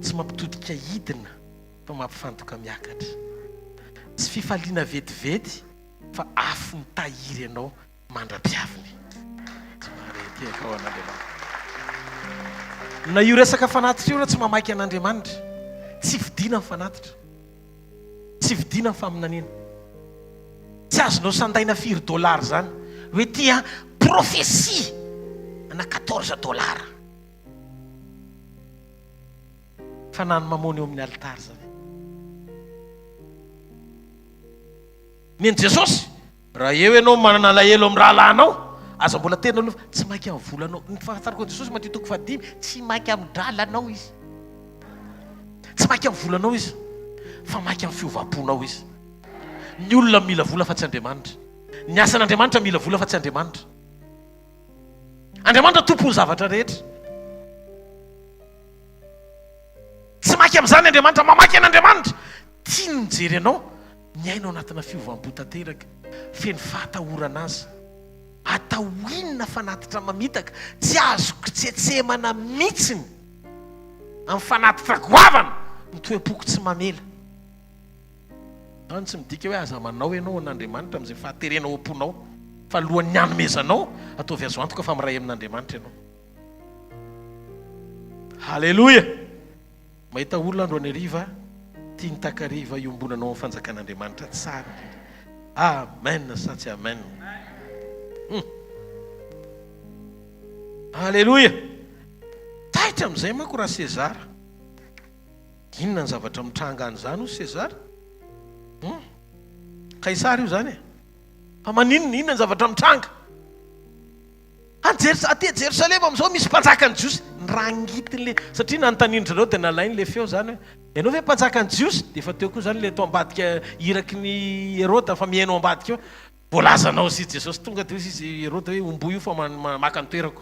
tsy mampitodika hidina fa mampifantoka miakatra tsy fifaliana vetivety fa afo ny tahiry ianao mandra-piaviny marety ao an'Andriamanitra na io resaka fanatitra io raha tsy mamaiky an'Andriamanitra tsy vidina ny fanatitra tsy vidina ny faminaniana tsy azonao sandaina $4 zany hoe tia profesia na $14 fa nany mamony eo amin'ny alitary zany neny Jesosy raha eo ianao manana lahelo amin'ny rahalahinao aza mbola tena aloha tsy maiky amin'ny volanao. Ny fahafantarako Jesosy Matteo 5 tsy maiky amin'ny dralanao izy, tsy maiky amin'ny volanao izy, fa maiky amin'ny fiovam-ponao izy. Ny olona mila vola fa tsy Andriamanitra, ny asan'Andriamanitra mila vola fa tsy Andriamanitra. Andriamanitra tompony zavatra rehetra. Tsy maiky amin'izany Andriamanitra, mamaky an'Andriamanitra. Tia ny mijery anao, miainao anatina fiovampo tanteraka, feno fahatahorana azy. Atao inona fanatitra mamitaka, tsy azoko tsetsemana mihitsiny amin'ny fanatitra goavana ny toe-poko tsy mamela. Zany tsy midika hoe aza manao ianao an'Andriamanitra amin'izay fahaterenao am-ponao, fa alohan'ny hanomezanao ataovy azo antoka fa miray amin'Andriamanitra ianao. Halleloja. Mahita olona andro any hariva tia ny takariva iombonanao amin'ny fanjakan'Andriamanitra tsara. Amen sa tsy amen. Halleloja. Taitra amin'izay manko raha Sezara. Inona ny zavatra mitranga an'izany hoy Sezara? Kaisara io zany e. Fa maninona, inona ny zavatra mitranga? Aty Jerosalema amin'izao misy mpanjakany Jiosy. Nrangitin'le satria nanontanian'izareo dia nalainy le feo zany hoe ianao ve mpanjakany Jiosy? Dia efa teo koa zany le tao ambadika iraky ny Herôda fa mihainao ambadika eo. Voalazanao si Jesosy tonga dia izy Herôda hoe ombo io fa maka ny toerako.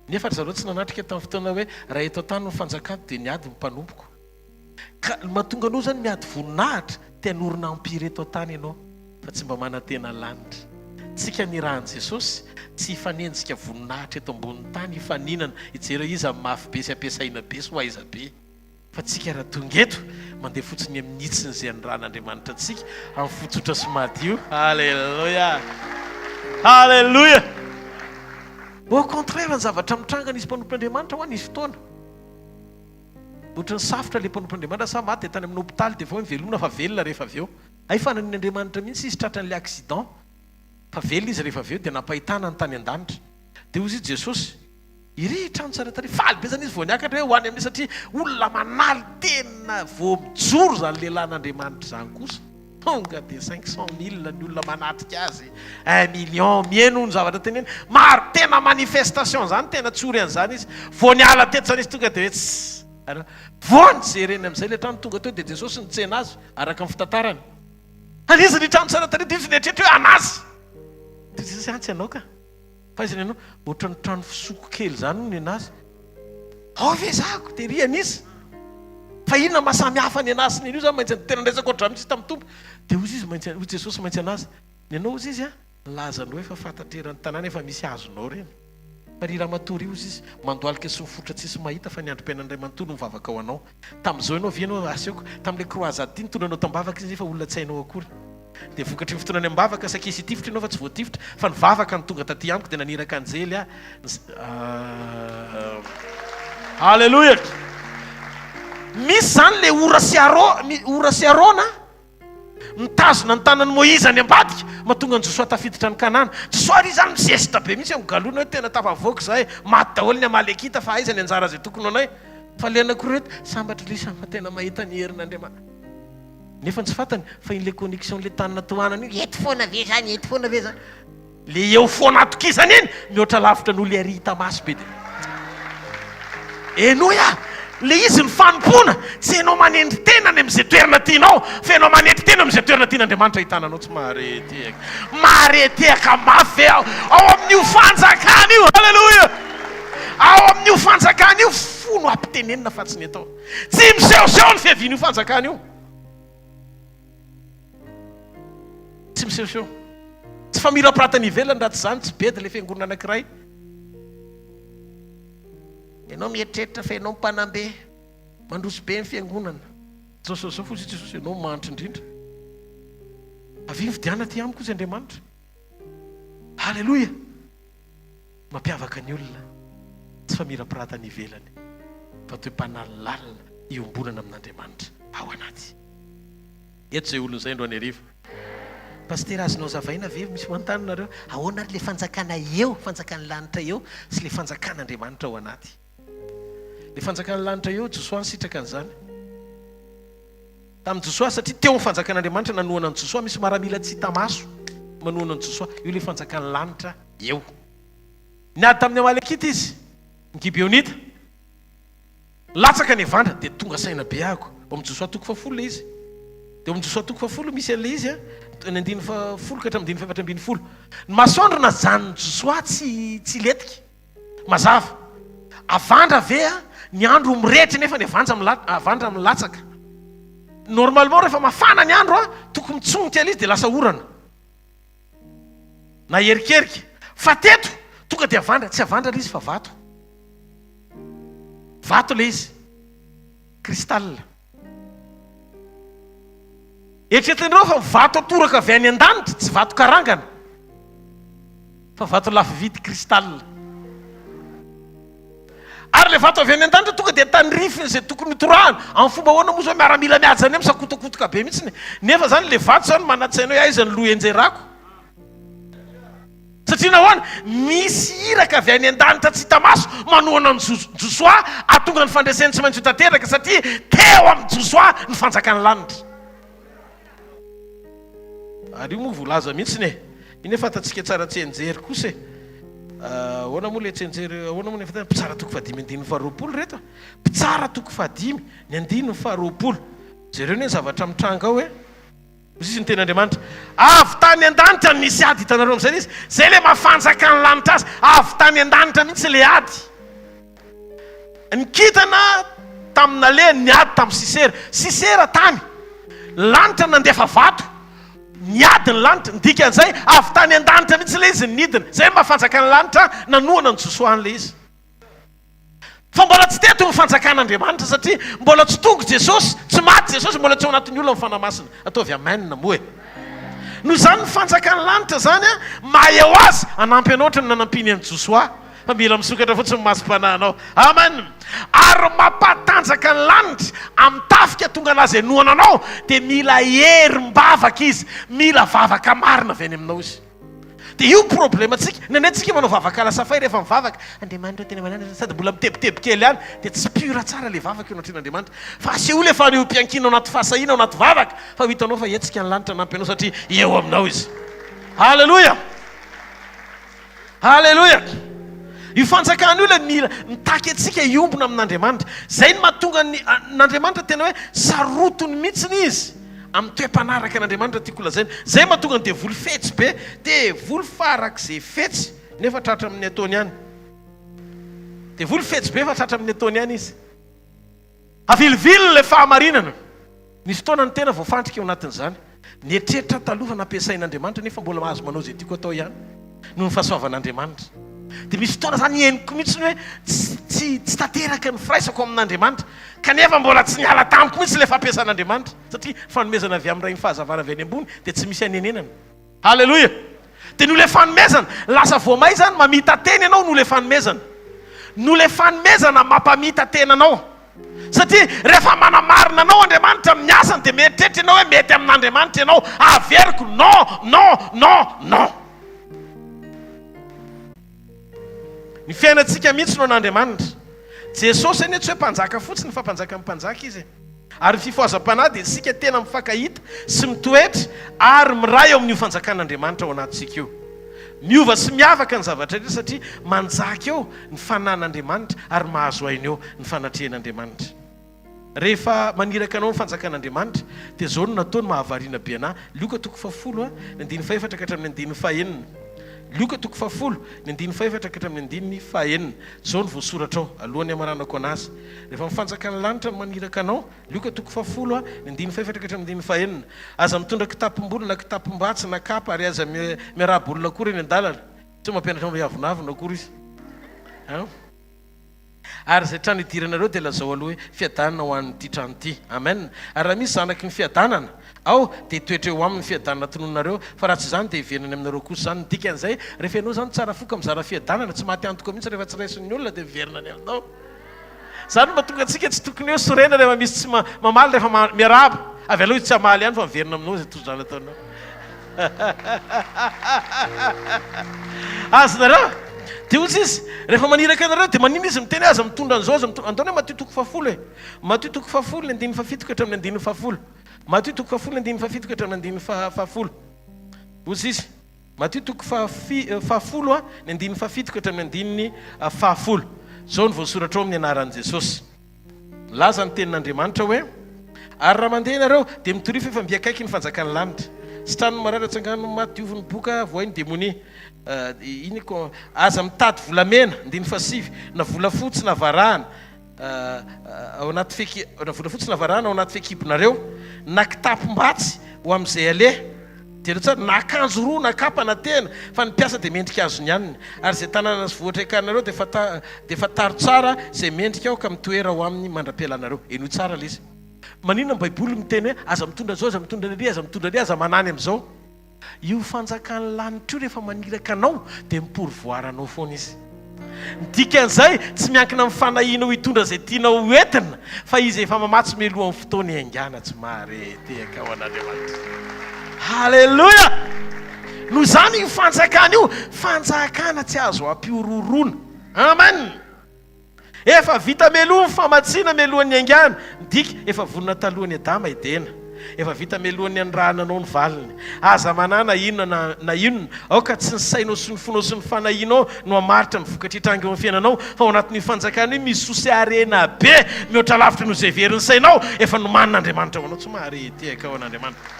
Nefa zareo tsy nanatrika tamin'ny fotoana hoe raha eto tany ny fanjakany dia niady ny mpanompoko. Ka mahatonga anao zany miady voninahitra tianorina ampira eto tany ianao fa tsy mba manantena lanitra. Tsika nirahan'i Jesosy tsy hifanenjika voninahitra eto ambonin'ny tany hifaninana hijery izy amin'ny mafy be sy ampiasaina be sy ho aiza be. Fa tsika raha tonga eto mandeha fotsiny amin'ny hitsiny izay an'ran'Andriamanitra antsika amin'ny fotsotra sy madio. Halleluja, halleluja. Au contraire ny zavatra mitranga nisy mpanompon'Andriamanitra ho anisy fotoana. Ohatran'ny safotra le mpanompon'Andriamanitra sa maty tany amin'ny hôpitaly dia vao mivelona fa velona rehefa avy eo. Ay fanan'Andriamanitra mihitsy izy tratran'le accident. Fa velona izy rehefa avy eo dia napahitana ny tany an-danitra. Dia hozy Jesosy iry trano tsara tary faly be zany izy vao niakatra hoe ho any amin'ny satria olona manaly tena vao mijoro zany lehilahin'Andriamanitra zany kosa. Tonga dia 500,000 ny olona manatrika azy, 1 million mihaino ny zavatra teneny. Maro tena manifestation zany, tena tsory an'izany izy. Vao niala teto zany izy tonga dia hoe vao nijereny amin'izay le trano tonga teo dia Jesosy nitsena azy araka ny fitantarany. Anizy ny trano tsara tary dia izy nietrehitra hoe anazy. Dia Jesosy antsy ianao ka. Fa izy ianao ohatran'ny trano fisoko kely zany ny anazy. Ao ve zako dia ry anisy. Fa inona mahasamy hafa ny anazy ny io zany maintsy tena ndraisako ohatran mitsy tamin'ny tompo. Dia hozy izy maintsy hoy Jesosy maintsy anazy. Ny anao hozy izy lazanao efa fantatreran'ny tanàna efa misy azonao reny. Fa ry ramatory io hozy izy mandoalika sy mifotra tsisy mahita fa ny androm-piainan'Andriamanitra no mivavaka ao anao. Tamin'izao ianao vienao aseoko tamin'ilay croisade ity nitonanao tambavaka izy fa olona tsy hainao akory. Dia vokatry ny fotoanany mivavaka sakisy tifitra ianao fa tsy voatifitra fa nivavaka ny tonga taty amiko dia naniraka anjely Halleluja. Misy zany le ora sy Arona mitazona ny tanan'ny Moïse any ambadika mahatonga ny Josoa tafiditra ny Kanana. Josoa ry zany misesitra be mihitsy amin'ny galona hoe tena tafavoaka zahay maty daholo ny Amalekita fa aiza ny anjara izay tokony anay. Fa le anankiroa reto sambatra le samy tena mahita ny herin'Andriamanitra. Nefa tsy fantany fa in'le connexion le tanana tohanana io eto foana ve zany, eto foana ve zany. Le eo foana atokisany iny mihoatra lavitra n'olo ary hita maso be dia enoia. Le izy ny fanompona tsy ianao manendry tenany amin'izay toerana tianao fa ianao manendry tena amin'izay toerana tian'Andriamanitra hitananao. Tsy mahareteka mafy ao amin'io fanjakany io. Halleluja. Ao amin'io fanjakany io fono ampitenenina fa tsy ny atao. Tsy misehoseho ny fiavian'io fanjakany io. Tsy misehoseho. Tsy famirapiratany ivelany raha tsy zany tsy bedy le fiangonana anankiray. Ianao mieritreritra fa ianao mpanambe mandroso be ny fiangonana. Zao fosy Jesosy ianao manitra indrindra. Avy ny fidiana ty amiko izy Andriamanitra. Halleluja. Mampiavaka ny olona tsy famirapiratany ivelany fa toe-panala lalina iombonana amin'Andriamanitra ao anaty. Eto izay olona izay andro any hariva. Pasteur azonao zavaina ve misy manontany nareo ahoana ary le fanjakana eo, fanjakany lanitra eo sy le fanjakan'Andriamanitra ao anaty. Le fanjakany lanitra eo Josoa nisitraka an'izany. Tamin'ny Josoa satria teo ny fanjakan'Andriamanitra nanohana ny Josoa misy maramila tsy hita maso. manoana ny Josoa io le fanjakany lanitra eo. Niady tamin'ny Amalekita izy ny Gibeonita latsaka ny evandra dia tonga saina be ahako amin'ny Josoa toko 10 le izy dia amin'ny Josoa toko 10 misy an'le izy ny 10 ka hatramin'ny 7 ny masoandro na janony Josoa tsy letika mazava avandra ve ny andro mirehitra nefa ny avandra milatsaka. Normalement rehefa mafana ny andro tokony mitsongotra izy dia lasa orana na erikerika fa teto tonga dia avandra tsy avandra le izy fa vato le izy kristal. Eritreretinareo fa vato atoraka avy any an-danitra tsy vato karangana fa vato lafo vidy kristal. Ary le vato avy any an-danitra tonga dia tanrifiny izay tokony torahana amin'ny fomba ahoana moa zao miaramila miajany misakotokotoka be mihitsiny nefa zany le vato zany manatsainao aiza ny loha enjerako satria nahoana misy iraka avy any an-danitra tsy hita maso manoana ny Josoa atonga ny fandreseny tsy maintsy tanteraka satria teo amin'ny Josoa ny fanjakany lanitra. Ary io moa volaza mihitsiny iny efa tatsika tsara tsy enjery kosa ahoana moa le tsenjery ahoana moa nefa mpitsara toko 5 reto mpitsara toko 5 ny 5 jereo ny zavatra mitranga ao izy ny ten'Andriamanitra avy tany an-danitra nisy ady hitanareo amin'izay izy zay le mafanjaka ny lanitra azy avy tany an-danitra mihitsy le ady nikitana tamina le ny ady tamin'ny Sisera tany lanitra nandefa vato niady ny lanitra ndika an'izay avy tany an-danitra mihitsy le izy nidina zay mafanjaka ny lanitra nanoana ny Josoa an'le izy fa mbola tsy teto ny fanjakan'Andriamanitra satria mbola tsy tonga Jesosy tsy maty Jesosy mbola tsy ao anatin'ny olona mifanamasina ataovy amenna moa no zany ny fanjakany lanitra zany maha eo azy anampy anao ohatra ny nanampiny an'i Josoa fa mila misokatra fotsiny masom-panahinao amen. Ary mampatanjaka ny lanitra amin'ny tafika tonga anazy anoana anao dia mila herim-bavaka izy mila vavaka marina avy any aminao izy. Dia io problema tsika nenetsika manao vavaka lasafay rehefa mivavaka Andriamanitra tena manana sady mbola mitebiteby kely ihany dia tsy pura tsara le vavaka eo anatren'Andriamanitra fa aseho le fa eo mpiankina anaty fahasahina ao anaty vavaka fa hitanao fa etsika ny lanitra nampy anao satria eo aminao izy. Halleluja halleluja. Io fanjakana io le mila mitaky antsika iombona amin'Andriamanitra zay ny mahatonga n'Andriamanitra tena hoe sarotony mihitsiny izy amin'ny toe-panaraka n'Andriamanitra tiako lazaina zay mahatonga ny devoly fetsy be devoly farak'izay fetsy nefa tratra amin'ny ataony ihany devoly fetsy be fa tratra amin'ny ataony ihany izy avilivily le fahamarinana nisy fotoana ny tena voafantrika eo anatin'izany nietreritra taloha nampiasain'Andriamanitra nefa mbola mahazo manao zay tiako atao ihany noho ny fahasoavan'Andriamanitra dia misy fotoana zany henoko mihitsy ny hoe tsy tanteraka ny firaisako amin'Andriamanitra kanefa mbola tsy niala tamiko mihitsy le fampiasan'Andriamanitra satria fanomezana avy amin'ny fahazavana avy any ambony dia tsy misy anenenana. Halleluja. Dia no le fanomezana lasa voamay zany mamita teny ianao no le fanomezana no le fanomezana mampamita tena anao satria rehefa manamarina anao Andriamanitra amin'ny asany dia mieritreritra ianao hoe mety amin'Andriamanitra ianao averiko non. Ny fiainantsika mihitsy no an'Andriamanitra Jesosy eny tsy hoe mpanjaka fotsiny fa mpanjaka mpanjaka izy ary fifoazam-panahy dia isika tena mifankahita sy mitoetra ary miray eo amin'io fanjakan'Andriamanitra ao anatintsika io miova sy miavaka ny zavatra rehetra satria manjaka eo ny fanan'Andriamanitra ary mahazo ainy eo ny fanatrehan'Andriamanitra. Rehefa maniraka anao ny fanjakan'Andriamanitra dia zao no nataony mahavariana be anahy Luka 10 ny 4 ka hatramin'ny 9. Luka 10 ny 4 ka hatramin'ny 9 zao ny voasoratra ao alohan'ny amaranako anazy rehefa mifanjaka ny lanitra maniraka anao Luka 10 ny 4 ka hatramin'ny 9 aza mitondra kitapom-boly na kitapom-batsy na kapa ary aza miarabolona kory eny an-dalana tsy mampianatra amin'ny avonavona kory izy ary zay trano idiranareo dia lazao aloha hoe fiadanana ho an'ity trano ity amen. Ary raha misy zanaky ny fiadanana ao dia toetra eo amin'ny fiadanana tononareo fa raha tsy zany dia hiveriny aminareo kosa zany ny dikan'izay rehefa ianao zany tsara foka mizara fiadanana tsy maty antoka mihitsy rehefa tsy raisin'ny olona dia hiverina any aminao zany mahatonga antsika tsy tokony hoe sorena rehefa misy tsy mamaly rehefa miaraba avy aloha izy tsy hamaly ihany fa miverina aminao zay tozany ataonao azonareo dia ozy izy rehefa maniraka anareo dia manino izy miteny aza mitondra an'izao aza antaony hoe Matio 10 Matio 10 ny 7 ka hatramin'ny 9 Matio 10 ny 7 ka hatramin'ny 9 ozy izy Matio toko fahafolo ny andininy fahafitoko hatramin'ny andininy fahafolo. Zao ny voasoratra ao amin'ny anaran'i Jesosy. Laza ny tenin'Andriamanitra hoe ary raha mandeha ianareo dia mitorify efa mbiakaiky ny fanjakany lanitra. Sitrano marara tsangano madioviny boka voainy demonia. Iny ko aza mitady volamena ndiny fasivy na volafotsy na varahana ao anaty volafotsy na varahana ao anaty fekibonareo na kitapom-batsy ho amin'izay aleha dia tsara na akanjo roa na kapa na tena fa ny mpiasa dia mendrika azony ihany ary izay tanàna sy vohatra ekanareo dia fataro tsara izay mendrika ao ka mitoera ho amin'ny mandram-pialanareo eno tsara lay izy. Maninona ny baiboly miteny hoe aza mitondra zao aza mitondra ry aza mitondra ry aza manany amin'izao. Io fanjakany lanitra io rehefa maniraka anao dia miporovoaranao foana izy. Ny dikan'izay tsy miankina amin'ny fanahinao hitondra izay tianao entina fa izy efa mamatsy meloha amin'ny fotoana haingana tsy mahareteka ao an'Andriamanitra. Halleluja! Noho izany io fanjakana io fanjakana tsy azo ampiororona. Amen. Efa vita meloha famatsiana melohan'ny haingana. Dika efa vonona talohan'ny Adama idena. Efa vita melohan'ny andrahananao ny valiny. Aza manana inona na inona aoka tsy ny sainao sy ny fonao sy ny fanahinao no hamaritra ny vokatra hitranga eo amin'ny fiainanao fa ao anatin'ny fanjakana io misy sosy arena be mihoatra lavitra no izay veriny sainao efa nomanin'Andriamanitra ao anao tsy mahareteka ao an'Andriamanitra.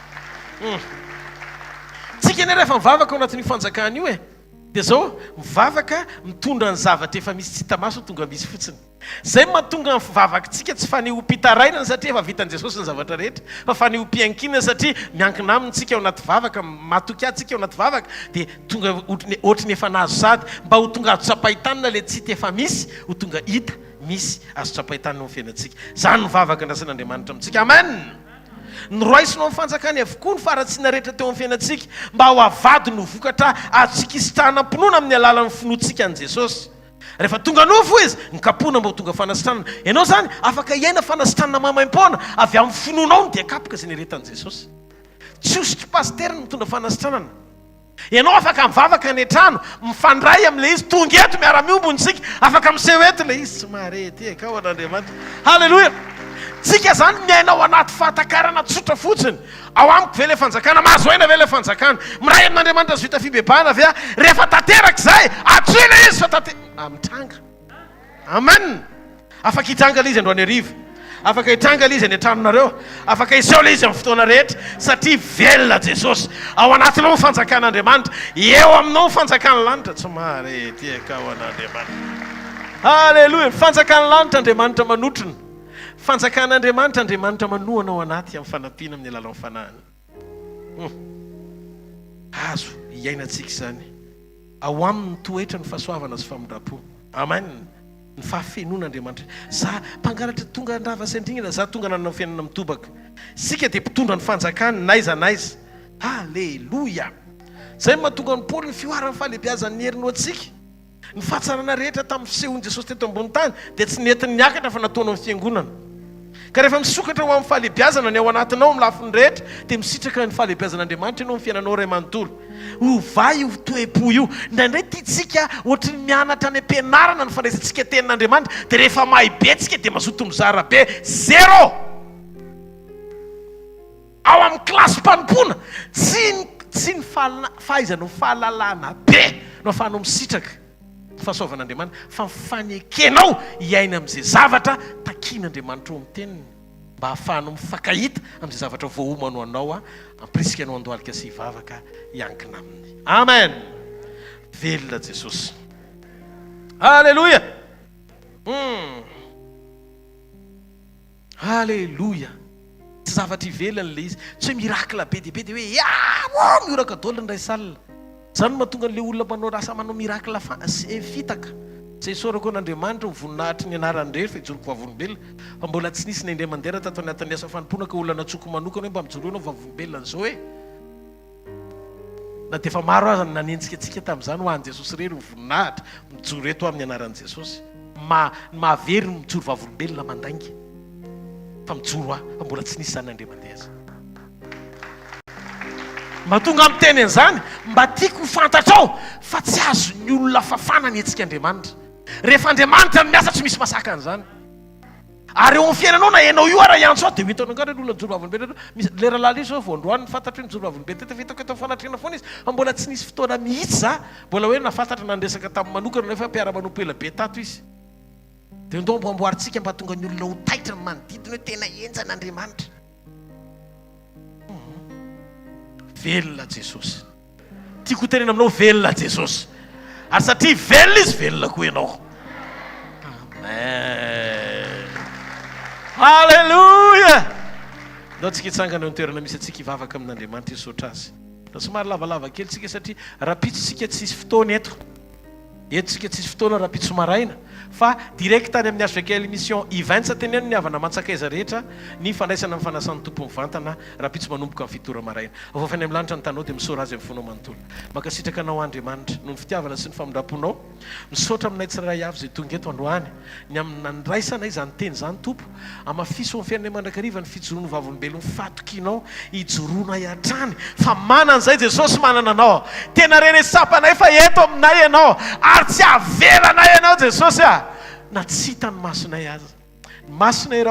Tsika ny rehefa mivavaka ao anatin'ny fanjakana io dia zao mivavaka mitondra ny zavatra efa misy tsy hita maso tonga misy fotsiny. Zay mahatonga ny fivavakantsika tsy fanehom-pitarainana satria efa vitan'i Jesosy ny zavatra rehetra fa fanehom-piankinana satria miankina amintsika ao anaty vavaka matoky atsika ao anaty vavaka dia tonga ohatrany efa nazo sady mba ho tonga azo tsapaitanina ilay tsy hita efa misy ho tonga hita misy azo tsapaitanina amin'ny fiainantsika. Zany ny vavaka andrasan'Andriamanitra amintsika. Amen. Nyroaisinao amin'ny fanjakany avokoa ny faratsiana rehetra teo amin'ny fiainantsika mba ho avady no vokatra atsika isitrahanam-pinoana amin'ny alalan'ny finoantsika an'i Jesosy. Rehefa tonga nofo izy ny kapoana mba ho tonga fanasitranana. Ianao zany afaka iaina fanasitranana mamaim-poana avy amin'ny finoanao dia kapaka izay neretan'i Jesosy. Tsy hositry pasitera no mitondra fanasitranana. Ianao afaka mivavaka any an-trano mifandray amin'ilay izy tonga eto miara-miombontsika afaka miseho eto ilay izy tsy mahareteka ao an'Andriamanitra. Halleluja. Tsika zany miaina ao anaty fahatakarana tsotra fotsiny. Ao amiko ve ilay fanjakana mahazo aina ve ilay fanjakana miray amin'Andriamanitra azo vita fibebahana ve rehefa tanteraka izay atsina izy fa mitranga. Amen. Afaka hitranga ilay izy androany hariva. Afaka hitranga ilay izy any an-tranonareo. Afaka hiseho ilay izy amin'ny fotoana rehetra satria velona Jesosy ao anatinao ny fanjakan'Andriamanitra eo aminao ny fanjakany lanitra tsy mahareteka ao an'Andriamanitra. Halleluja. Fanjakany lanitra Andriamanitra manotrona. Fanjakan'Andriamanitra Andriamanitra manohana ao anaty amin'ny fanampiana amin'ny alalan'ny fanahiny. Azo iainantsika izany ao amin'ny toetra ny fahasoavana sy famindram-po. Amen. Ny fahafenon'Andriamanitra. Za mpangalatra tonga andrava sendringana za tonga nanana fiainana mitobaka. Sika dia mpitondra ny fanjakany naiza naiza. Halleluja. Zay mahatonga ny Paoly ny fioaran'ny fahalebiazan'ny herinao antsika. Ny fahatsarana rehetra tamin'ny fisehon'i Jesosy teto ambony tany dia tsy nentin'ny niakatra fa nataonao amin'ny fiangonana. Ka rehefa misokatra ho amin'ny fahalebiazana ny ao anatinao amin'ny lafiny rehetra dia misitraka ny fahalebiazan'Andriamanitra ianao amin'ny fiainanao ray manontolo. Ovay io toe-po io indraindray tiantsika ohatry ny mianatra any am-pianarana ny fandraisantsika tenin'Andriamanitra dia rehefa mahibe tsika dia mazoto mizara be zero. Ao amin'ny kilasy mpanompoana tsy ny fahaizanao fahalalana be no ahafahanao misitraka fahasoavan'Andriamanitra fa mifanekenao hiaina amin'izay zavatra takian'Andriamanitra eo amin'ny teniny mba ahafahanao mifankahita amin'izay zavatra voahomano anao ampirisika anao andohalika sy hivavaka hiankina aminy. Amen. Velona Jesosy. Halleluja. Halleluja. Tsy zavatra ivelany ilay izy tsy hoe mirakla be dia be dia hoe mioraka daoly ny ray salina. Zany mahatonga an'ilay olona manao rasa manao mirakla fitaka. Izay sorako an'Andriamanitra voninahitry ny anarany rehetra fa hijoroko vavolombelona fa mbola tsy nisy ny indray mandeha tato anatin'ny asa fanompoana ka olona natsoko manokana hoe mba mijoro enao vavolombelona an'izao hoe na dia efa maro aza nanentsika antsika tamin'izany ho an'i Jesosy rery voninahitra mijoro eto amin'ny anaran'i Jesosy mahavery ny mijoro vavolombelona mandainga fa mijoro fa mbola tsy nisy zany indray mandeha aza. Mahatonga amin'ny teny an'izany mba tiako ho fantatrao fa tsy azo ny olona fafana ny etsika Andriamanitra. Rehefa Andriamanitra ny miasa tsy misy masaka an'izany. ary eo amin'ny fiainanao na hainao io ara iantso dia hitanao ngara olona jorovavolobe misy lera lala izy voandroany fantatry ny jorovavolobe teta vitako eto fanatrena foana izy fa mbola tsy nisy fotoana mihitsy za mbola hoe nafantatra nandresaka tamin'ny manokana nefa mpiara-manompo ela be tato izy dia ndo mboamboaritsika mba tonga ny olona ho taitra ny manodidina hoe tena enjan'Andriamanitra. Velona Jesosy, tiako tenena aminao velona Jesosy, ary satria velona izy velona koa ianao. Amen. Halleluja. Ndao tsika hitsangana eo toerana misy atsika hivavaka amin'Andriamanitra hisaotra azy. Da somary lavalava kely tsika satria rapitsitsika tsisy fotoana eto tsika tsisy fotoana rapitso maraina fa direct tany amin'ny hvkl-mission events teneno ny avana mantsakaiza rehetra ny fandraisana amin'ny fanasan'ny tompo mivantana rapitso manomboka amin'ny fitora maraina. Avofany amin'ny lanitra ny tanao dia misaora azy amin'ny fonao manontolo. Makasitraka anao Andriamanitra noho ny fitiavana sy ny famindraponao, misaotra aminay tsirairay avy izay tonga eto androany ny amin'ny nandraisana izany teny zany tompo amafiso amin'ny fiainanay mandrakariva ny fijoroano vavolombelony fatokinao hijoroana iatrany fa manan'izay Jesosy manana anao tena renesapanay fa eto aminay ianao ary tsy avelanay ianao Jesosy na tsy hitany masonay aza masonay